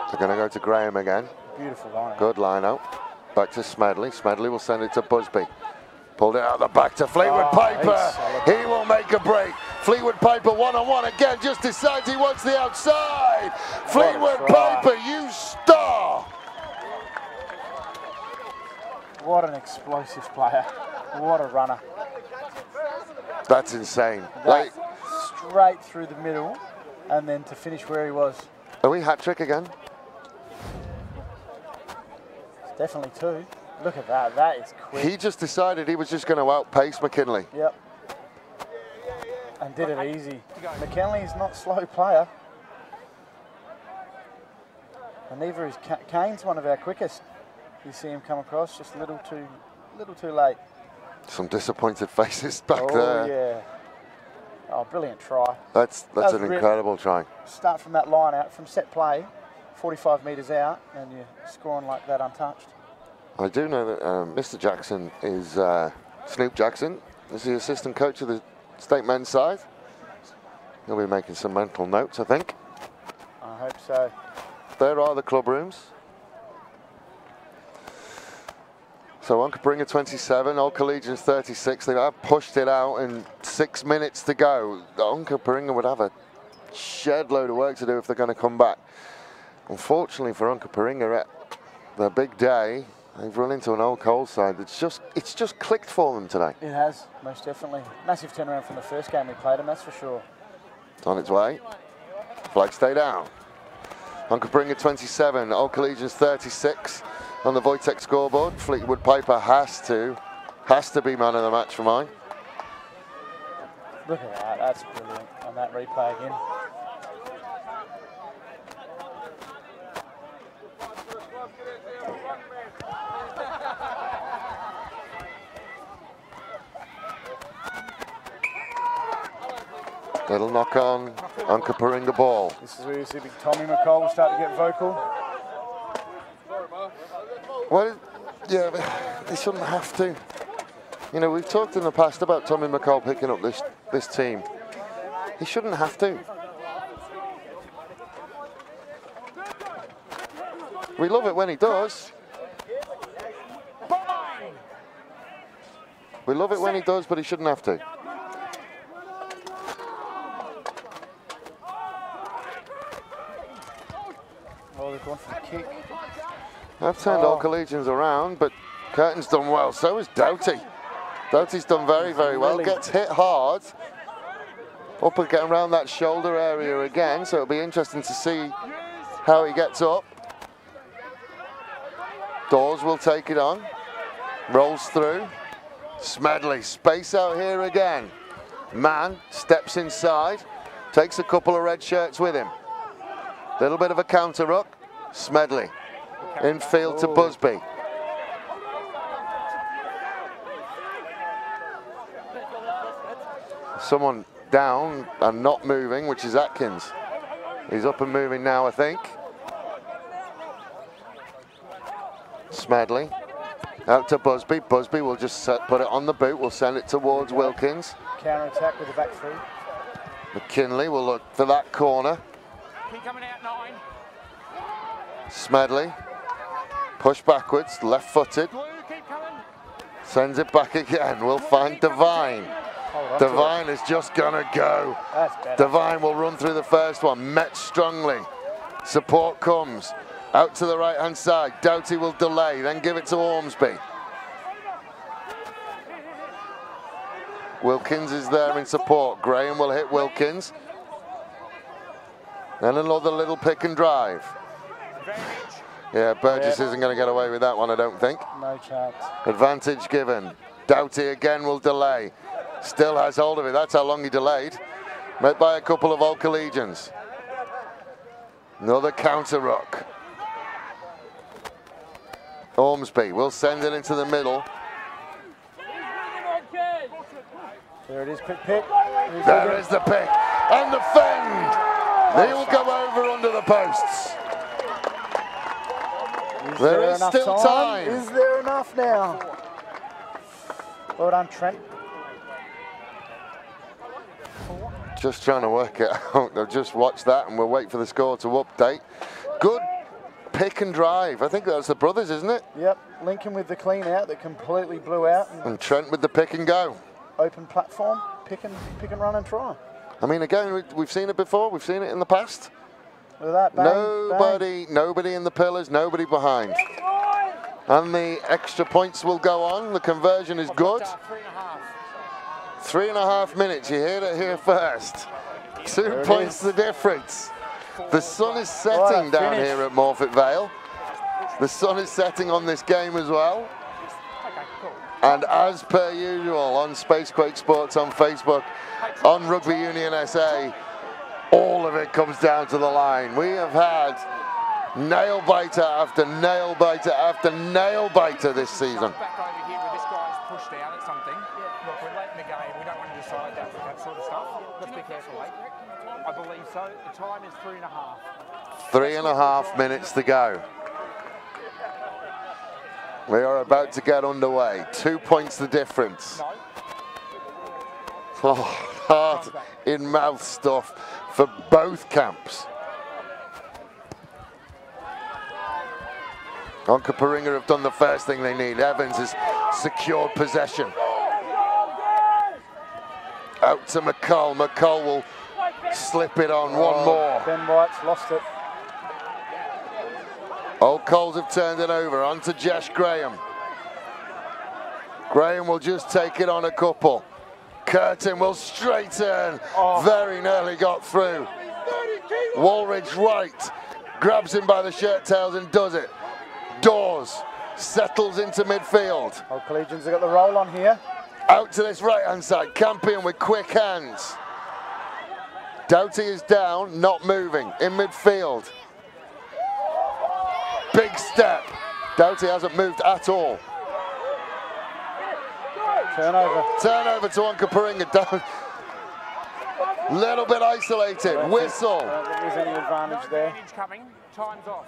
They're going to go to Graham again. Beautiful line. Good line out. Back to Smedley. Smedley will send it to Busby. Pulled it out the back to Fleetwood Piper. He will make a break. Fleetwood Piper one-on-one again. Just decides he wants the outside. Fleetwood Piper, you star. What an explosive player. What a runner. That's insane. That straight through the middle and then to finish where he was. Are we hat-trick again? It's definitely 2. Look at that. That is quick. He just decided he was just going to outpace McKinley. Yep. And did it easy. McKinley's not a slow player. And neither is Kane's one of our quickest. You see him come across just a little too late. Some disappointed faces back there. Oh, yeah. Oh, brilliant try. That's an incredible try. Start from that line out, from set play, 45 metres out, and you're scoring like that untouched. I do know that Mr. Jackson is Snoop Jackson. Is the assistant coach of the state men's side. He'll be making some mental notes, I think. I hope so. There are the club rooms. So Onkaparinga 27, Old Collegians 36. They have pushed it out and 6 minutes to go. Onkaparinga would have a shed load of work to do if they're going to come back. Unfortunately for Onkaparinga, at their big day, they've run into an old cold side. It's just clicked for them today. It has, most definitely. Massive turnaround from the first game we played them, that's for sure. It's on its way. Flag stay down. Onkaparinga 27, Old Collegians 36 on the Wojtek scoreboard. Fleetwood Piper has to be man of the match for mine. Look at that, that's brilliant. On that replay again. Little knock on Onkaparinga ball. This is where you see big Tommy McCall start to get vocal. Well, yeah, they shouldn't have to. You know, we've talked in the past about Tommy McCall picking up this team. He shouldn't have to. We love it when he does. We love it when he does, but he shouldn't have to. Oh, they've gone for the kick. I've turned all Collegians around, but Curtin's done well. So has Doughty. Doughty's done very, very well. Gets hit hard. Up and getting around that shoulder area again, so it'll be interesting to see how he gets up. Dawes will take it on. Rolls through. Smedley, space out here again. Mann steps inside. Takes a couple of red shirts with him. Little bit of a counter ruck. Smedley. Infield to Busby. Someone down and not moving, which is Atkins. He's up and moving now, I think. Smedley. Out to Busby. Busby will just put it on the boot. We'll send it towards Wilkins. Counter attack with the back three. McKinley will look for that corner. Keep coming out 9. Smedley. Push backwards, left-footed. Blue, keep coming. Sends it back again. We'll find Devine. Hold onto it. Devine is just gonna go. That's better. Devine will run through the first one. Met strongly. Support comes. Out to the right-hand side. Doughty will delay, then give it to Ormsby. Wilkins is there in support. Graham will hit Wilkins. Then another little pick and drive. Yeah, Burgess isn't going to get away with that one, I don't think. No chance. Advantage given. Doughty again will delay. Still has hold of it. That's how long he delayed. Met by a couple of old Collegians. Another counter ruck. Ormsby will send it into the middle. There it is, quick pick. There is the pick. And the fend. They will go over under the posts. There is still time. Is there enough now? Well done, Trent. Just trying to work it out. They'll just watch that and we'll wait for the score to update. Good pick and drive. I think that's the brothers, isn't it? Yep, Lincoln with the clean out that completely blew out. And Trent with the pick and go. Open platform, pick and run and try. I mean, again, we've seen it before. We've seen it in the past. Look at that, bang, Nobody in the pillars, nobody behind. And the extra points will go on. The conversion is good. 3.5 minutes. You heard it here first. 2 points the difference. The sun is setting down here at Morfett Vale. The sun is setting on this game as well. And as per usual on Spacequake Sports on Facebook, on Rugby Union SA, all of it comes down to the line. We have had nail biter after nail biter after nail biter this season. Back over here where this guy's pushed out at something. Look, we're late in the game. We don't want to decide that sort of stuff. Let's be careful, mate. I believe so. The time is 3.5. 3.5 minutes to go. We are about to get underway. 2 points the difference. Oh, heart in mouth stuff for both camps. Onkaparinga have done the first thing they need. Evans has secured possession. Out to McCull. McCull will slip it on one more. Ben White's lost it. Old Coles have turned it over. On to Josh Graham. Graham will just take it on a couple. Curtin will straighten. Very nearly got through. Woolridge right. Grabs him by the shirt tails and does it. Dawes settles into midfield. Old Collegians have got the roll on here. Out to this right-hand side. Campion with quick hands. Doughty is down, not moving. In midfield. Big step. Doughty hasn't moved at all. Turnover. Turnover to Onkaparinga. Down. Little bit isolated. Whistle. I don't think there's any advantage there. Coming. Time's off.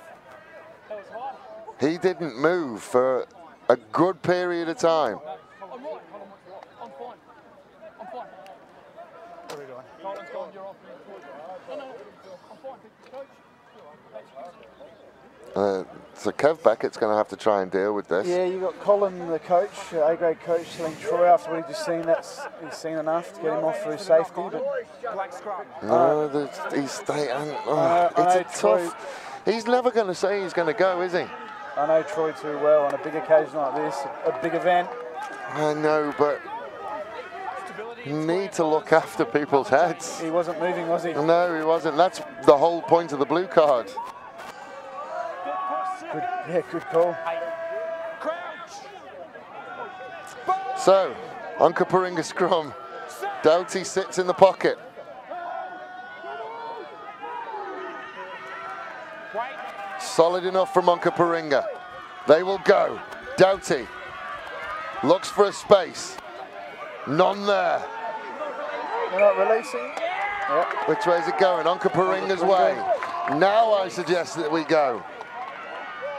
He didn't move for a good period of time. I'm right. I'm fine. I'm fine. What are we doing? Colin's gone. You're off. No, I'm fine. Coach. So Kev Beckett's going to have to try and deal with this. Yeah, you got Colin, the coach, A-grade coach, telling Troy after what he's just seen, he's seen enough to get him off through safety. But Black scrum. It's a tough. He's never going to say he's going to go, is he? I know Troy too well on a big occasion like this, a big event. I know, but you need to look after people's heads. He wasn't moving, was he? No, he wasn't. That's the whole point of the blue card. Good call. So, Onkaparinga scrum. Doughty sits in the pocket. Solid enough from Onkaparinga. They will go. Doughty looks for a space. None there. They're not releasing. Yep. Which way is it going? Onkaparinga's way. Now I suggest that we go.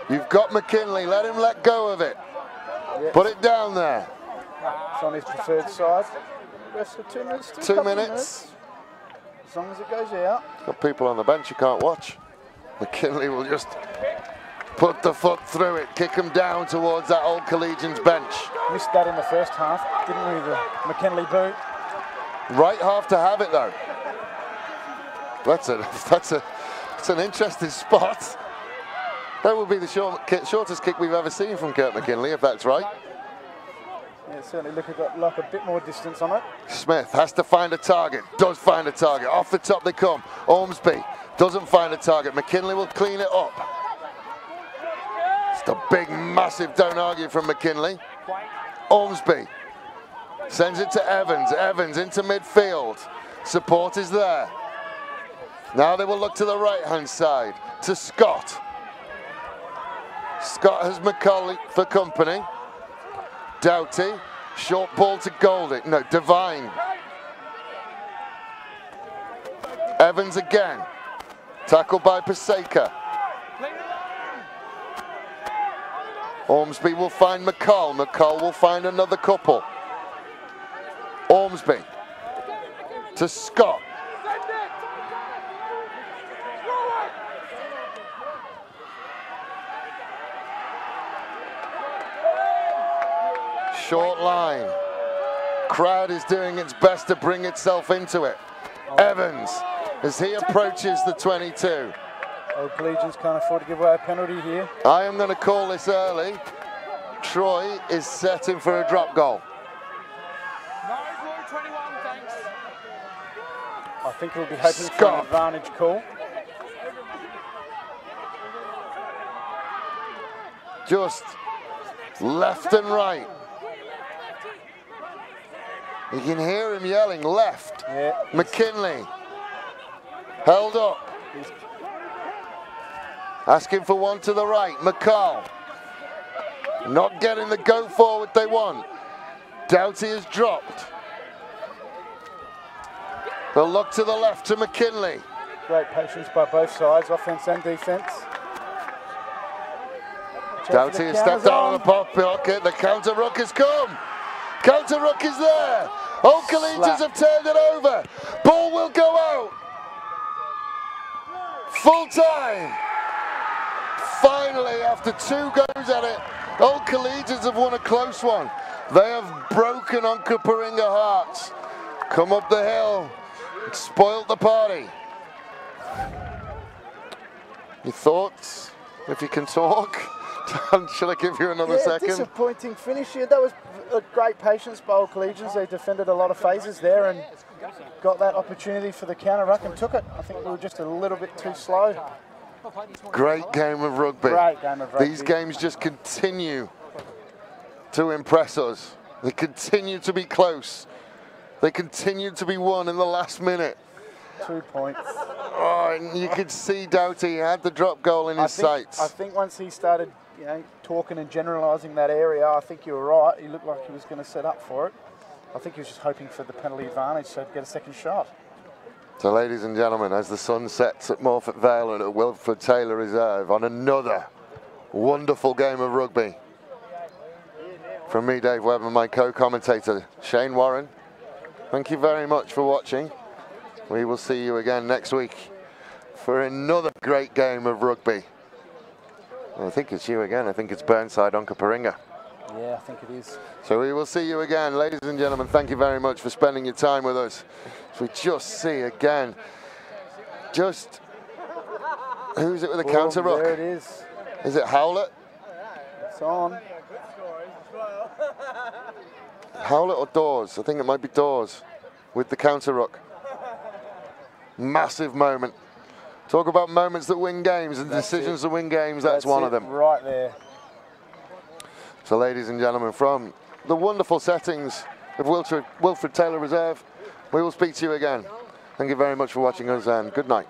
You've got McKinley. Let him let go of it. Yep. Put it down there. It's on his preferred side. Rest for 2 minutes. 2 minutes. As long as it goes out. Got people on the bench you can't watch. McKinley will just put the foot through it, kick him down towards that old Collegians bench. Missed that in the first half, didn't we, the McKinley boot? Right half to have it though. That's an interesting spot. That would be the shortest kick we've ever seen from Kurt McKinley, if that's right. Yeah, it certainly looked like a bit more distance on it. Smith has to find a target, does find a target. Off the top they come. Ormsby doesn't find a target. McKinley will clean it up. Just a big, massive don't argue from McKinley. Ormsby sends it to Evans. Evans into midfield. Support is there. Now they will look to the right-hand side, to Scott. Scott has McCulley for company. Doughty, short ball to Golding. No, Devine. Evans again. Tackled by Paseka. Ormsby will find McCall. McCall will find another couple. Ormsby to Scott. Short line. Crowd is doing its best to bring itself into it. Evans, as he approaches the 22. Collegians can't afford to give away a penalty here. I am going to call this early. Troy is setting for a drop goal. No, Blue 21, thanks. I think he'll be hoping for an advantage call. Just left and right. You can hear him yelling left. Yeah. McKinley held up. Asking for one to the right. McCall not getting the go forward they want. Doughty is dropped. They'll look to the left to McKinley. Great patience by both sides, offense and defense. Doughty has stepped out of the pocket. The counter ruck has come. Counter ruck is there. Collegians have turned it over. Ball will go out. Full time. Finally, after 2 goes at it, Collegians have won a close one. They have broken Onkaparinga hearts. Come up the hill, spoilt the party. Your thoughts, if you can talk? Shall I give you another second? Disappointing finish here. That was a great patience by Collegians. They defended a lot of phases there and got that opportunity for the counter ruck and took it. I think we were just a little bit too slow. Great game of rugby. Great game of rugby. These games just continue to impress us. They continue to be close. They continue to be won in the last minute. 2 points. Oh, and you could see Doughty had the drop goal in his sights. I think once he started, talking and generalising that area, I think you were right. He looked like he was going to set up for it. I think he was just hoping for the penalty advantage so he'd get a second shot. So, ladies and gentlemen, as the sun sets at Morford Vale and at Wilfred Taylor Reserve on another wonderful game of rugby. From me, Dave Webb, and my co-commentator, Shane Warren, thank you very much for watching. We will see you again next week for another great game of rugby. I think it's you again. I think it's Burnside Onkaparinga. Yeah, I think it is. So we will see you again. Ladies and gentlemen, thank you very much for spending your time with us. So we just see again, just, who's it with the counter ruck? There it is. Is it Howlett? It's on. Howlett or Dawes? I think it might be Dawes with the counter ruck. Massive moment. Talk about moments that win games and decisions that win games, that's one of them. Right there. So ladies and gentlemen, from the wonderful settings of Wilfred Taylor Reserve, we will speak to you again. Thank you very much for watching us and good night.